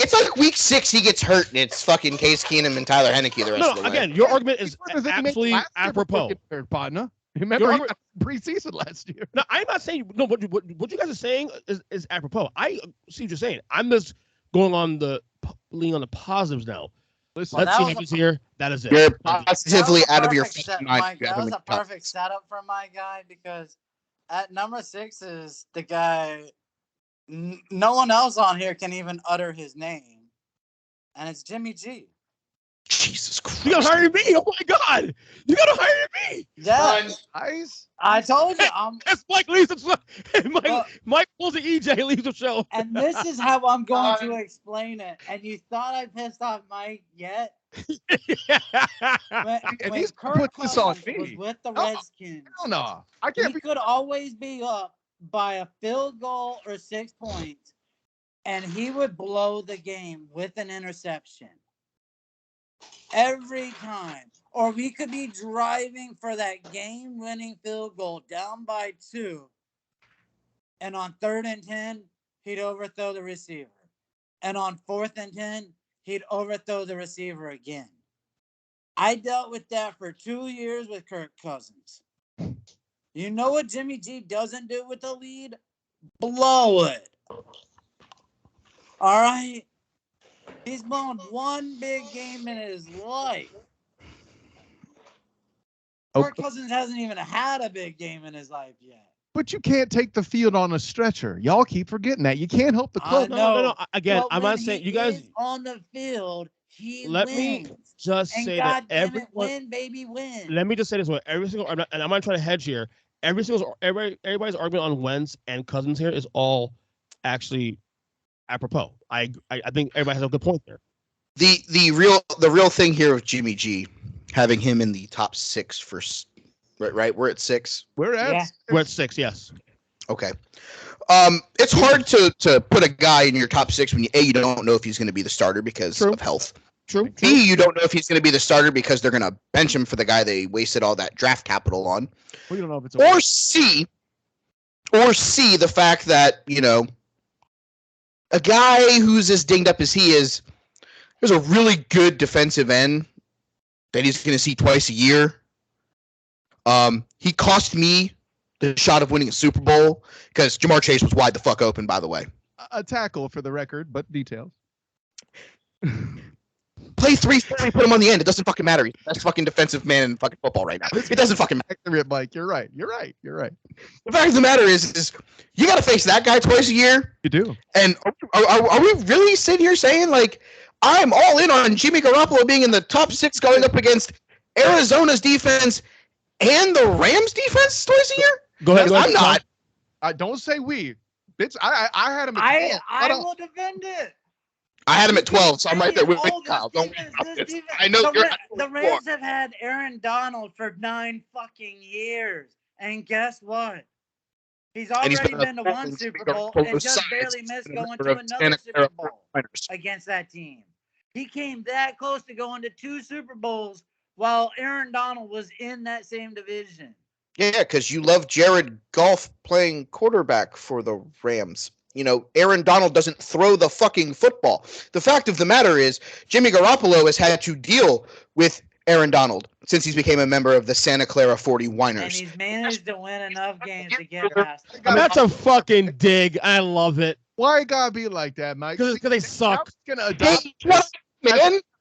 It's like week 6 he gets hurt and it's fucking Case Keenum and Tyler Henneke the rest of the way. Again, your argument is absolutely apropos. Partner. Remember he got preseason last year. No, I'm not saying no. What you guys are saying is apropos. I see what you're saying. I'm just going on leaning on the positives now. Listen, let's see what happens here. That is it. You're positively out of your mind. That was a perfect setup for my guy because at number 6 is the guy. No one else on here can even utter his name, and it's Jimmy G. Jesus Christ! You gotta hire me! Oh my God! You gotta hire me! Yeah, nice. I told you. That's Mike leaves the show. Mike pulls the EJ leaves the show. And this is how I'm going to explain it. And you thought I pissed off Mike yet? when Kirk Cousins was with the Redskins, no, I can't. He could always be up by a field goal or 6 points, and he would blow the game with an interception every time. Or we could be driving for that game-winning field goal down by 2, and on 3rd and 10, he'd overthrow the receiver. And on 4th and 10, he'd overthrow the receiver again. I dealt with that for 2 years with Kirk Cousins. You know what Jimmy G doesn't do with the lead? Blow it. All right? He's blown one big game in his life. Kirk Cousins hasn't even had a big game in his life yet. But you can't take the field on a stretcher. Y'all keep forgetting that. You can't help the club. No. Again, I'm not saying you guys on the field. Let me just say that everyone win, baby, win. Let me just say this way: every single, and I'm not trying to hedge here. everybody's argument on Wentz and Cousins here is all actually apropos. I think everybody has a good point there. The real thing here with Jimmy G, having him in the top 6 for right, we're at 6. We're at 6, yes. Okay. It's hard to put a guy in your top 6 when you don't know if he's going to be the starter because of health. True. B, you don't know if he's going to be the starter because they're going to bench him for the guy they wasted all that draft capital on. We don't know if it's or C, the fact that, a guy who's as dinged up as he is, there's a really good defensive end that he's going to see twice a year. He cost me the shot of winning a Super Bowl because Jamar Chase was wide the fuck open, by the way. A tackle for the record, but details. Play 3-4, put him on the end. It doesn't fucking matter. He's the best fucking defensive man in fucking football right now. It doesn't fucking matter. Accurate, Mike. You're right. The fact of the matter is you got to face that guy twice a year. You do. And are we really sitting here saying, like, I'm all in on Jimmy Garoppolo being in the top 6 going up against Arizona's defense and the Rams defense twice a year? Go ahead. I'm not. Don't say we. Bitch, I had him at 12. I will defend it. I had him at 12, so I'm right there with Kyle. Don't worry about this. I know the Rams have had Aaron Donald for 9 fucking years. And guess what? He's already been to 1 Super Bowl and just barely missed going to another Super Bowl against that team. He came that close to going to 2 Super Bowls while Aaron Donald was in that same division. Yeah, because you love Jared Goff playing quarterback for the Rams. Aaron Donald doesn't throw the fucking football. The fact of the matter is Jimmy Garoppolo has had to deal with Aaron Donald since he's became a member of the Santa Clara 40-winers. And he's managed to win enough games to get past. That's a fucking dig. I love it. Why it gotta be like that, Mike? Because they suck. Man,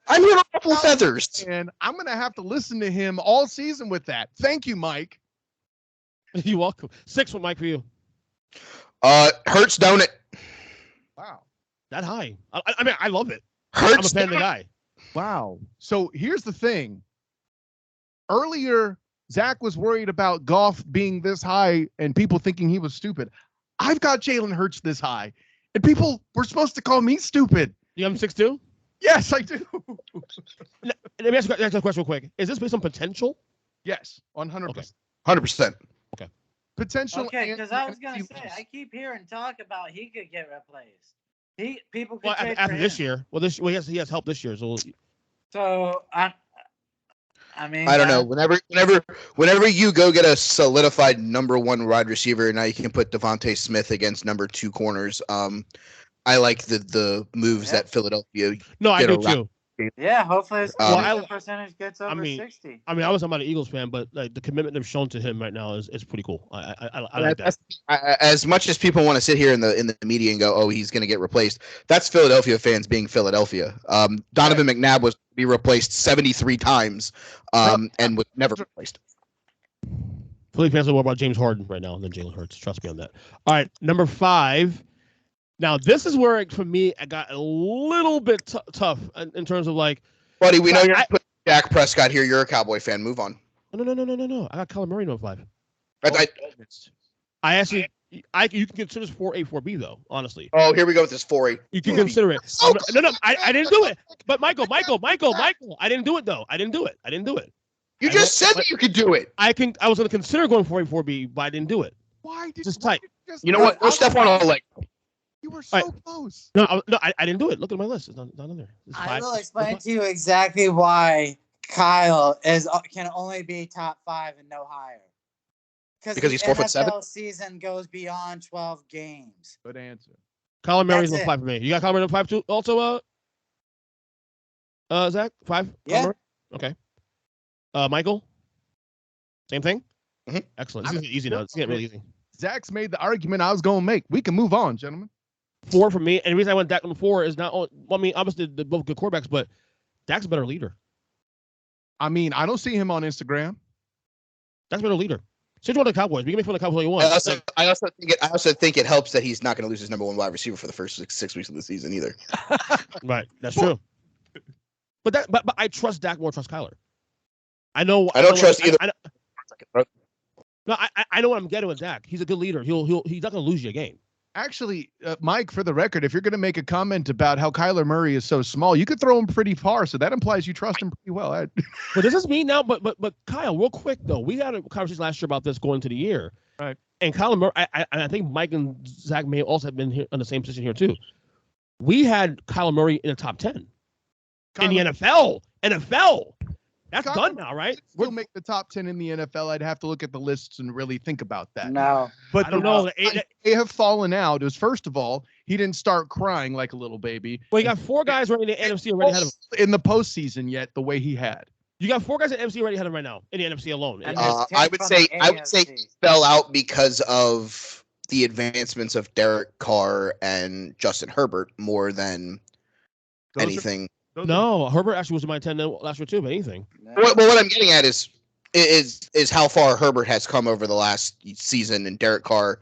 I'm here to ruffle feathers. And I'm going to have to listen to him all season with that. Thank you, Mike. You're welcome. 6 with Mike for you. Hurts, don't it? Wow. That high. I mean, I love it. Hurts. I'm a fan of the guy. Wow. So here's the thing. Earlier, Zack was worried about Goff being this high and people thinking he was stupid. I've got Jalen Hurts this high, and people were supposed to call me stupid. You have him 6'2"? Yes, I do. Let me ask you a question real quick. Is this based on potential? Yes, 100%. Okay. 100%. Okay. Potential. Okay, because I was gonna say I keep hearing talk about he could get replaced. People could trade after for this him. year. Well, he has help this year. So I mean, I don't know. Whenever you go get a solidified number 1 wide receiver, now you can put Devontae Smith against number 2 corners. I like the moves that Philadelphia. No, I do too. Yeah, hopefully his percentage gets over 60. I mean, I was talking about an Eagles fan, but like the commitment they've shown to him right now is pretty cool. I like that. As much as people want to sit here in the media and go, "Oh, he's going to get replaced," that's Philadelphia fans being Philadelphia. Donovan McNabb was to be replaced 73 times, and was never replaced. Philly fans are more about James Harden right now than Jalen Hurts. Trust me on that. All right, number 5. Now, this is where, for me, I got a little bit tough in terms of like... Buddy, we know you're putting Dak Prescott here. You're a Cowboy fan. Move on. No. I got Kyler Murray number 5. I actually... you can consider this 4A, 4B, though, honestly. Oh, here we go with this 4A. You can consider it. No, I didn't do it. But Michael, I didn't do it, though. I didn't do it. You just said that you could do it. I was going to consider going 4A, 4B, but I didn't do it. Why did Just tight. You know what? Go step on a leg. You were so close. No, I didn't do it. Look at my list. It's not on there. I will explain to you exactly why Kyle can only be top 5 and no higher. Because he's 4'7". NFL season goes beyond 12 games. Good answer. Kyler Murray's number 5 for me. You got Kyler Murray number 5 too? Also, Zach, 5. Yeah. Okay. Michael. Same thing. Mm-hmm. Excellent. This is easy now. It's getting really easy. Zach's made the argument I was going to make. We can move on, gentlemen. 4 for me, and the reason I went Dak number 4 is not. I mean, obviously they're both good quarterbacks, but Dak's a better leader. I mean, I don't see him on Instagram. Dak's a better leader. Say you want the Cowboys. We can make fun of the Cowboys all you want. I also think it helps that he's not going to lose his number 1 wide receiver for the first 6 weeks of the season either. Right, that's true. But I trust Dak more. Trust Kyler. I don't trust either. No, I know what I'm getting with Dak. He's a good leader. He's not going to lose you a game. Actually, Mike, for the record, if you're going to make a comment about how Kyler Murray is so small, you could throw him pretty far. So that implies you trust him pretty well. But does this mean now? But Kyle, real quick though, we had a conversation last year about this going into the year, right? And Kyler Murray, I think Mike and Zach may also have been here in the same position here too. We had Kyler Murray in the top 10 in the NFL. That's Kyler done now, right? We'll make the top 10 in the NFL. I'd have to look at the lists and really think about that. No, but I don't know. They have fallen out. Is first of all, he didn't start crying like a little baby. Well, you got 4 guys running the NFC already ahead of him. In the postseason yet, the way he had. You got 4 guys in the NFC already ahead of him right now in the NFC alone. I would say he fell out because of the advancements of Derek Carr and Justin Herbert more than anything. No, Herbert actually was in my 10 last year too, but anything. Well, what I'm getting at is how far Herbert has come over the last season, and Derek Carr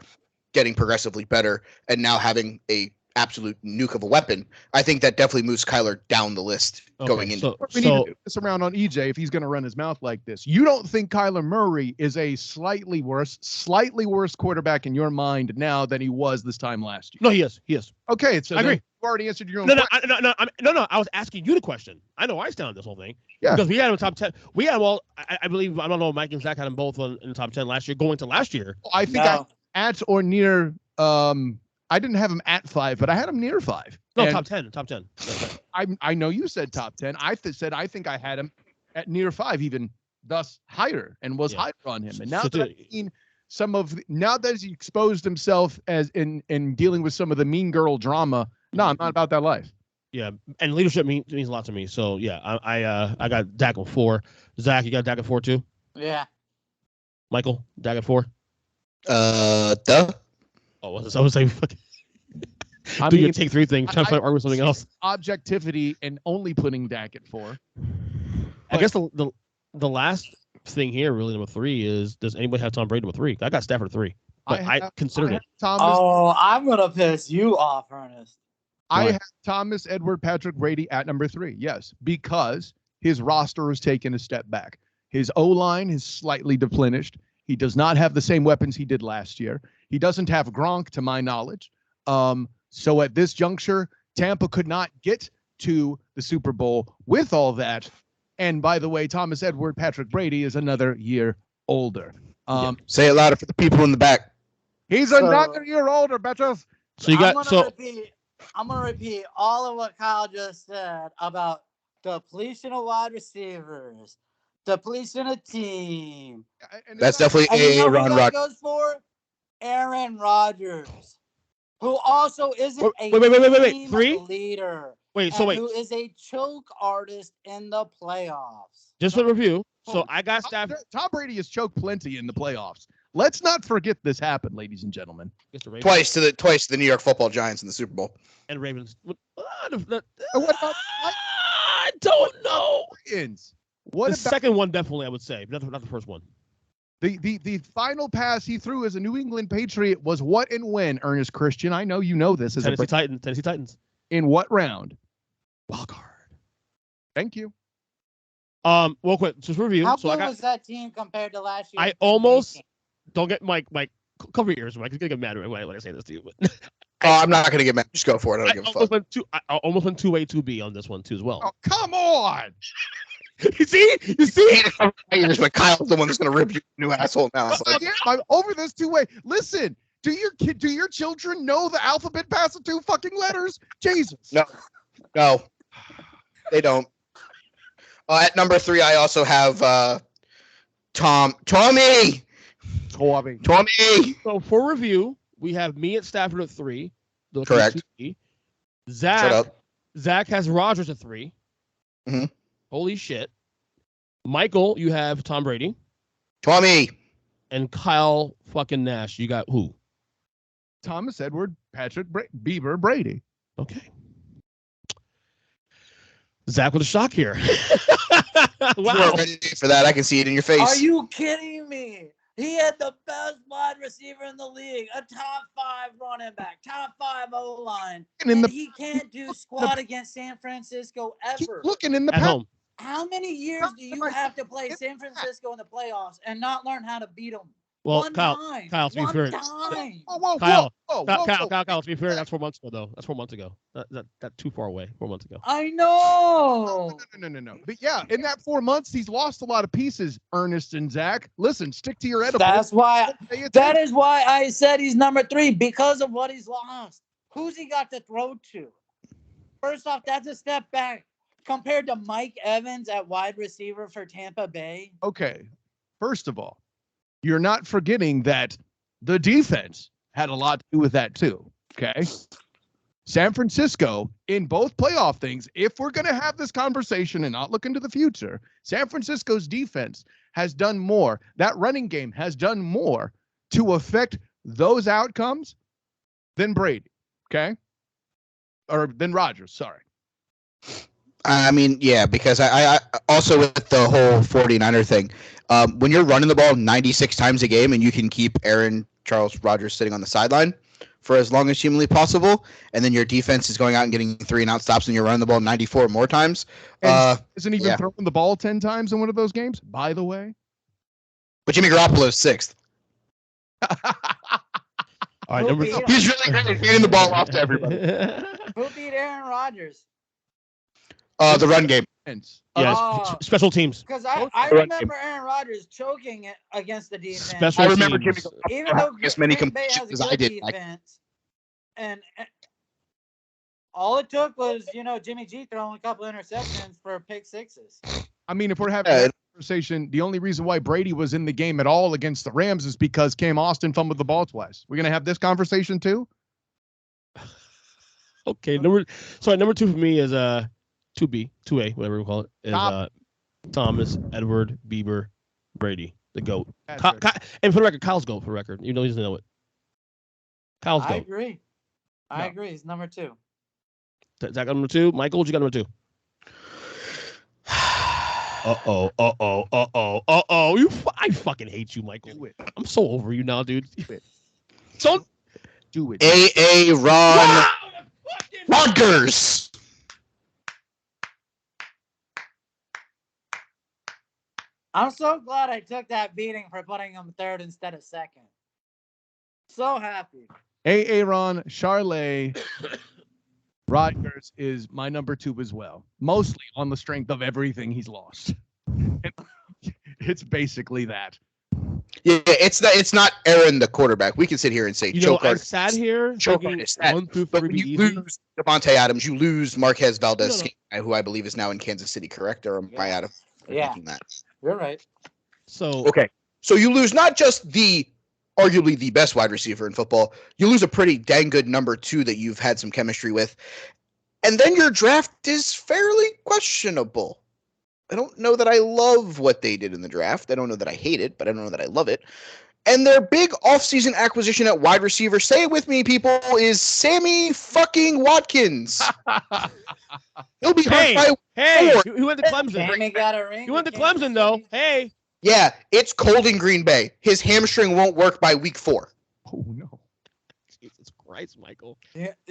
getting progressively better, and now having a absolute nuke of a weapon. I think that definitely moves Kyler down the list going into. We need to do this around on EJ if he's going to run his mouth like this. You don't think Kyler Murray is a slightly worse quarterback in your mind now than he was this time last year? No, he is. Okay, so I agree. You already answered your own question. No. I was asking you the question. I know I stand on this whole thing. Yeah. Because we had him in top 10. We had I believe, I don't know, Mike and Zach had them both in the top 10 last year, going to last year. I think at or near. I didn't have him at 5, but I had him near 5. No, and top 10. I know you said top 10. I said I think I had him at near 5, even thus higher, and was higher on him. And now that I've seen now that he exposed himself as in dealing with some of the mean girl drama, no, I'm not about that life. Yeah, and leadership means a lot to me. So yeah, I got Dak at 4. Zach, you got Dak at 4 too? Yeah. Michael, Dak at 4? Duh. Oh, I was saying, do you take 3 things? Trying to argue with something else. Objectivity and only putting Dak at 4. I guess the last thing here, really, number 3 is: does anybody have Tom Brady number 3? I got Stafford 3, but I considered it. I'm gonna piss you off, Ernest. I have Thomas Edward Patrick Brady at number 3. Yes, because his roster has taken a step back. His O-line is slightly depleted. He does not have the same weapons he did last year. He doesn't have Gronk, to my knowledge. So at this juncture, Tampa could not get to the Super Bowl with all that. And by the way, Thomas Edward Patrick Brady is another year older. Say it louder for the people in the back. He's another year older, Betches. So you got I'm gonna repeat all of what Kyle just said about depletion of wide receivers, depletion of team. That's definitely a Ron Rodgers. Goes for Aaron Rodgers, who also isn't a wait. 3 leader. Who is a choke artist in the playoffs. Just for review. So I got Stafford. Tom Brady has choked plenty in the playoffs. Let's not forget this happened, ladies and gentlemen. Twice to the New York Football Giants in the Super Bowl. And Ravens. What about, I don't know. What the second one, definitely, I would say, but not the first one. The final pass he threw as a New England Patriot was what and when, Earnest Christian? I know you know this. Tennessee Titans. In what round? Wild card. Thank you. Real quick, just review. How good was that team compared to last year? I almost don't get Mike. Cover your ears, Mike. He's gonna get mad when I say this to you. But I'm not gonna get mad. Just go for it. I don't give a fuck. I almost went 2A, 2B on this one too as well. Oh, come on. You see? But Kyle's the one that's gonna rip you new asshole now. I'm over this 2-way. Listen, do your children know the alphabet past the 2 fucking letters? Jesus. No, they don't. At number 3, I also have Tommy. So for review, we have me at Stafford at 3. Correct. Zach has Rodgers at 3. Mm-hmm. Holy shit. Michael, you have Tom Brady. Tommy. And Kyle fucking Nash. You got who? Thomas Edward Patrick Bieber Brady. Okay. Zach with a shock here. Wow. You weren't ready for that. I can see it in your face. Are you kidding me? He had the best wide receiver in the league, a top 5 running back, top 5 O-line, and he can't do squat against San Francisco ever. Keep looking in the at home. How many years do you have to play San Francisco in the playoffs and not learn how to beat them? Well, One Kyle, time. Kyle, to be One fair, time. Kyle, to be fair, that's 4 months ago, though. That's 4 months ago. That too far away. 4 months ago. I know. No. But yeah, in that 4 months, he's lost a lot of pieces. Ernest and Zach, listen, stick to your edible. That is why I said he's number 3 because of what he's lost. Who's he got to throw to? First off, that's a step back compared to Mike Evans at wide receiver for Tampa Bay. Okay, first of all, you're not forgetting that the defense had a lot to do with that too. Okay. San Francisco in both playoff things, if we're going to have this conversation and not look into the future, San Francisco's defense has done more. That running game has done more to affect those outcomes than Brady. Okay. Or than Rodgers. Sorry. I mean, yeah, because I also with the whole 49er thing, when you're running the ball 96 times a game and you can keep Charles Rodgers sitting on the sideline for as long as humanly possible, and then your defense is going out and getting 3-and-out stops and you're running the ball 94 more times. Isn't even throwing the ball 10 times in one of those games, by the way. But Jimmy Garoppolo is 6th. All right, he's really good at handing the ball off to everybody. Who beat Aaron Rodgers? The run game. Special teams. Because I remember Aaron Rodgers choking it against the defense. I remember Jimmy even though as many Green Bay has a good defense, and all it took was Jimmy G throwing a couple interceptions for pick sixes. I mean, if we're having a conversation, the only reason why Brady was in the game at all against the Rams is because Cam Austin fumbled the ball twice. We're gonna have this conversation too. Okay, number 2 for me is 2A, whatever we call it, is Thomas, Edward, Bieber, Brady, the GOAT. And for the record, Kyle's GOAT for the record. You know he doesn't know it. Kyle's GOAT. I agree. He's number 2. Zack number 2. Michael, what you got number 2? I fucking hate you, Michael. I'm so over you now, dude. Don't do it. A.A. Ron Rodgers. I'm so glad I took that beating for putting him 3rd instead of 2nd. So happy. Aaron Charlet Rodgers is my number 2 as well, mostly on the strength of everything he's lost. It's basically that. Yeah, it's not Aaron the quarterback. We can sit here and say I sat here thinking 1 through 3 but when you lose Devontae Adams, you lose Marquez Valdez, who I believe is now in Kansas City, correct? Or am I out of thinking that? You're right. So you lose not just arguably the best wide receiver in football, you lose a pretty dang good number 2 that you've had some chemistry with. And then your draft is fairly questionable. I don't know that I love what they did in the draft. I don't know that I hate it, but I don't know that I love it. And their big offseason acquisition at wide receiver, say it with me, people, is Sammy fucking Watkins. He'll be hurt by 4. He went to Clemson. Sammy got a ring. He went to Clemson, though. Hey. Yeah, it's cold in Green Bay. His hamstring won't work by week 4. Oh, no. Jesus Christ, Michael.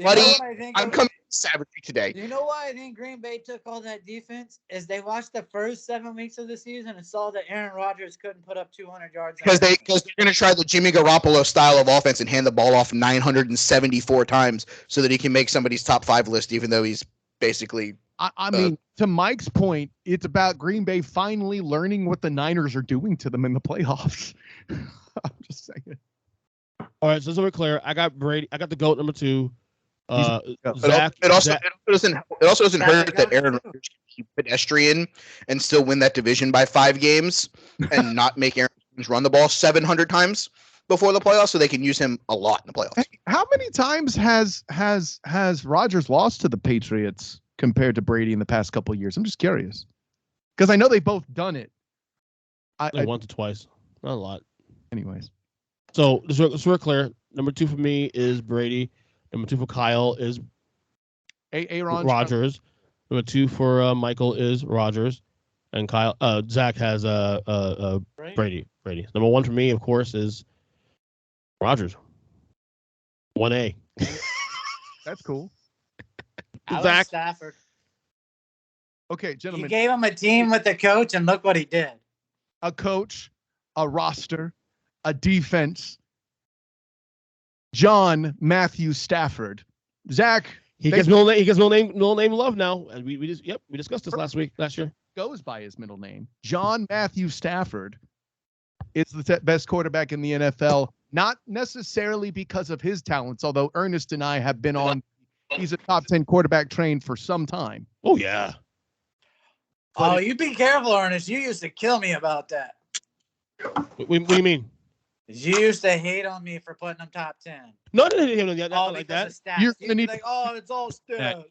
Buddy, I'm coming savagery today. You know why I think Green Bay took all that defense? Is they watched the first 7 weeks of the season and saw that Aaron Rodgers couldn't put up 200 yards. Because they're going to try the Jimmy Garoppolo style of offense and hand the ball off 974 times so that he can make somebody's top 5 list, even though he's basically... I mean, to Mike's point, it's about Green Bay finally learning what the Niners are doing to them in the playoffs. I'm just saying. All right, so we're clear. I got Brady. I got the GOAT number 2. Zack. It also doesn't hurt that Aaron Rodgers can be pedestrian and still win that division by 5 games and not make Aaron Rodgers run the ball 700 times before the playoffs, so they can use him a lot in the playoffs. Hey, how many times has Rodgers lost to the Patriots compared to Brady in the past couple of years? I'm just curious because I know they've both done it. Once or twice, not a lot. Anyways, so we're clear. Number 2 for me is Brady. Number 2 for Kyle is Aaron Rodgers. Number 2 for Michael is Rodgers, and Zack has Brady. Number 1 for me, of course, is Rodgers. 1A. That's cool. Zack. Stafford. Okay, gentlemen. He gave him a team with a coach, and look what he did. A coach, a roster, a defense. John Matthew Stafford. Zach. He gets middle name love now. And we discussed this last year. Goes by his middle name. John Matthew Stafford is the best quarterback in the NFL, not necessarily because of his talents, although Ernest and I have been on. He's a top 10 quarterback trained for some time. Oh, yeah. Oh, you be careful, Ernest. You used to kill me about that. What do you mean? You used to hate on me for putting him top 10. No, I didn't hate on you. Not like that. You're gonna need like, oh, it's all stats.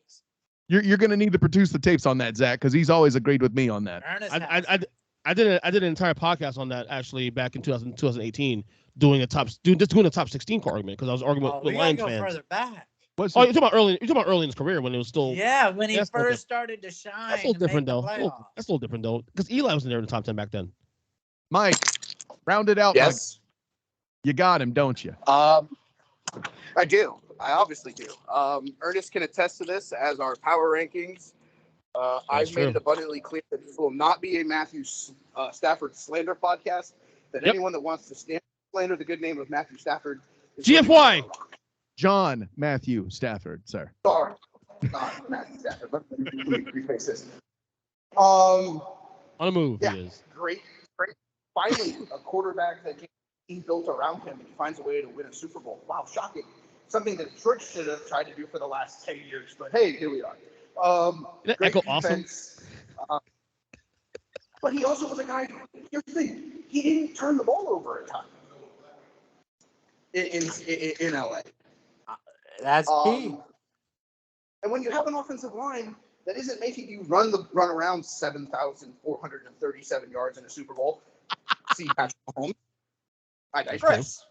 You're going to need to produce the tapes on that, Zach, because he's always agreed with me on that. I did an entire podcast on that actually back in 2018, doing a top 16 argument because I was arguing with Lions fans. Further back. You're talking about early. You're talking about early in his career when it was still. Yeah, when he first started to shine. That's a little different though. That's a little different though, because Eli wasn't there in the top 10 back then. Mike, round it out. Yes, Mike. You got him, don't you? I do. I obviously do. Ernest can attest to this as our power rankings. I've made it abundantly clear that this will not be a Matthew Stafford slander podcast. That anyone that wants to slander the good name of Matthew Stafford. GFY. John Matthew Stafford, sir. Sorry. Not Matthew Stafford. Let me rephrase this. On a move, yeah, he is. Great. Finally, a quarterback that he built around him and he finds a way to win a Super Bowl. Wow, shocking. Something that Detroit should have tried to do for the last 10 years. But hey, here we are. Great defense. Awesome. But he also was a guy, here's the thing, he didn't turn the ball over a ton in LA. That's key. And when you have an offensive line that isn't making you run around 7,437 yards in a Super Bowl, see Patrick Mahomes. I digress.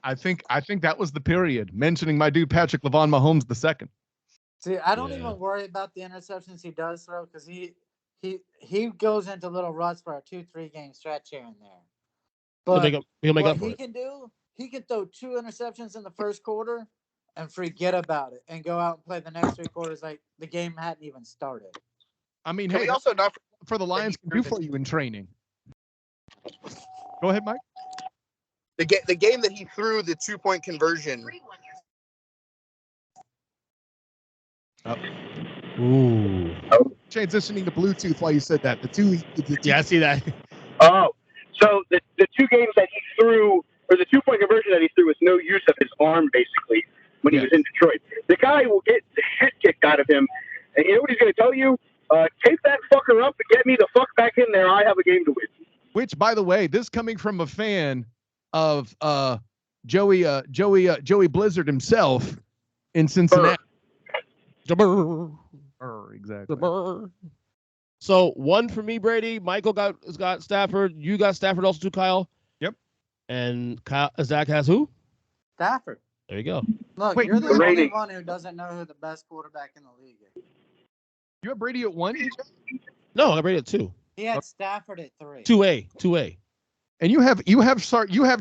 I think that was the period. Mentioning my dude Patrick Lavon Mahomes II. See, I don't even worry about the interceptions he does throw because he goes into little ruts for a 2-3 game stretch here and there. But he'll make what up for he can do, he can throw 2 interceptions in the first quarter and forget about it and go out and play the next 3 quarters like the game hadn't even started. I mean, hey, also not for the Lions can do for you in training. Go ahead, Mike. The game that he threw the 2-point conversion. Ooh. Transitioning to Bluetooth while you said that. Yeah, I see that. Oh, so the 2 games that he threw, or the 2-point conversion that he threw was no use of his arm, basically, when he was in Detroit. The guy will get the shit kicked out of him. And you know what he's going to tell you? Take that fucker up and get me the fuck back in there. I have a game to win. Which, by the way, this coming from a fan of Joey Blizzard himself in Cincinnati. Exactly. So 1 for me, Brady. Michael got Stafford. You got Stafford also too, Kyle. Yep. And Zach has who? Stafford. There you go. Look, you're the only one who doesn't know who the best quarterback in the league is. You have Brady at 1? No, I got Brady at 2. He had Stafford at 3. 2A. And you have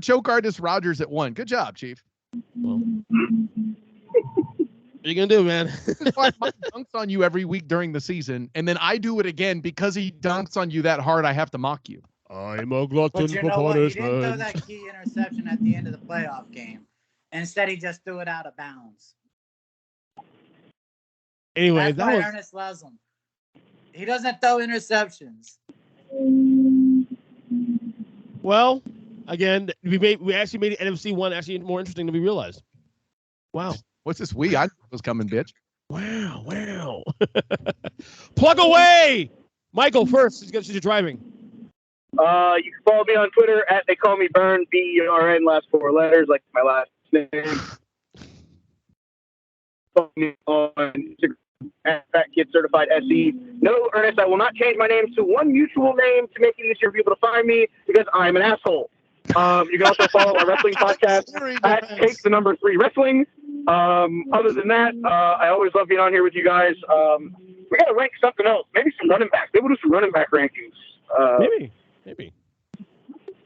choke artist Rodgers at 1. Good job, Chief. Well, what are you gonna do, man? This is why Mike dunks on you every week during the season, and then I do it again because he dunks on you that hard. I have to mock you. I'm a glutton for punishment. He didn't throw that key interception at the end of the playoff game. Instead, he just threw it out of bounds. Anyway, that's why Ernest loves him. He doesn't throw interceptions. Well, again, we actually made the NFC one actually more interesting than we realized. Wow. What's this we? I was coming, bitch. Wow. Plug away! Michael, first, since you're driving. You can follow me on Twitter at they call me Burn, BERN, last 4 letters, like my last name. Follow me on Instagram at Fat Kid Certified SE. No, Ernest, I will not change my name to one mutual name to make it easier for people to find me because I'm an asshole. You can also follow our wrestling podcast at Take the Number 3 Wrestling. Other than that, I always love being on here with you guys. We got to rank something else. Maybe some running backs. Maybe we'll do some running back rankings. Maybe. There's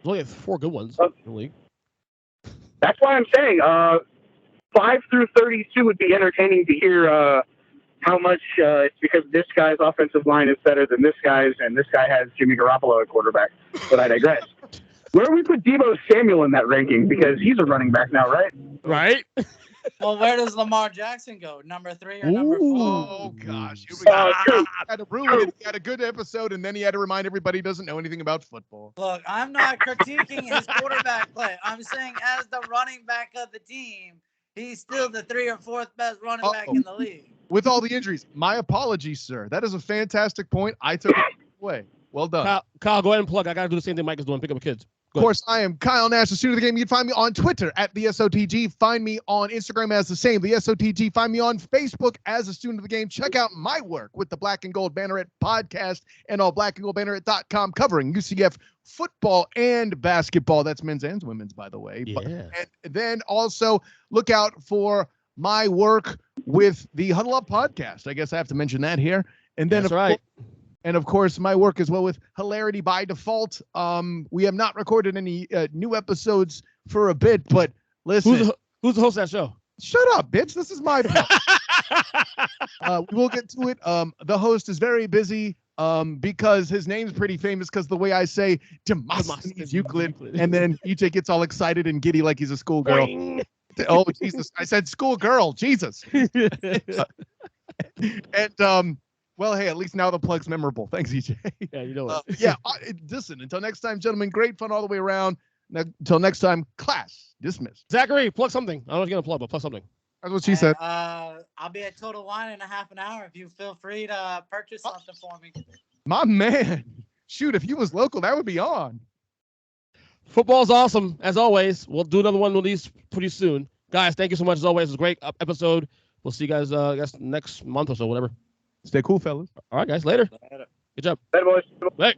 only 4 good ones in the league. That's why I'm saying 5 through 32 would be entertaining to hear how much it's because this guy's offensive line is better than this guy's, and this guy has Jimmy Garoppolo at quarterback. But I digress. Where do we put Deebo Samuel in that ranking? Because he's a running back now, right? Right? Well, where does Lamar Jackson go? Number 3 or number 4? Oh gosh, here we go. Had to ruin it. He had a good episode, and then he had to remind everybody he doesn't know anything about football. Look, I'm not critiquing his quarterback play. I'm saying as the running back of the team, he's still the 3rd or 4th best running back in the league. With all the injuries, my apologies, sir. That is a fantastic point. I took it away. Well done. Kyle, go ahead and plug. I got to do the same thing Mike is doing. Pick up kids. Of course, I am Kyle Nash, the student of the game. You can find me on Twitter at the SOTG. Find me on Instagram as the same, the SOTG. Find me on Facebook as a student of the game. Check out my work with the Black and Gold Banneret podcast and all blackandgoldbanneret.com covering UCF football and basketball. That's men's and women's, by the way. Yeah. And then also look out for my work with the Huddle Up podcast. I guess I have to mention that here. And then, that's right. And of course, my work as well with Hilarity by Default. We have not recorded any new episodes for a bit, but listen. Who's the host of that show? Shut up, bitch. This is my we will get to it. The host is very busy because his name's pretty famous because the way I say Demosthenes Euclid, and then EJ gets all excited and giddy like he's a schoolgirl. Oh, Jesus. I said schoolgirl. Jesus. And well, hey, at least now the plug's memorable. Thanks, EJ. Yeah, you know it. Yeah, listen, until next time, gentlemen, great fun all the way around. Until next time, class dismissed. Zachary, plug something. I don't know what you're going to plug, but plug something. That's what she said. I'll be at Total Wine in a half an hour if you feel free to purchase something for me. My man. Shoot, if you was local, that would be on. Football's awesome, as always. We'll do another one of these pretty soon. Guys, thank you so much, as always. It was a great episode. We'll see you guys, I guess, next month or so, whatever. Stay cool, fellas. All right, guys. Later. Good job. Later, boys. Hey.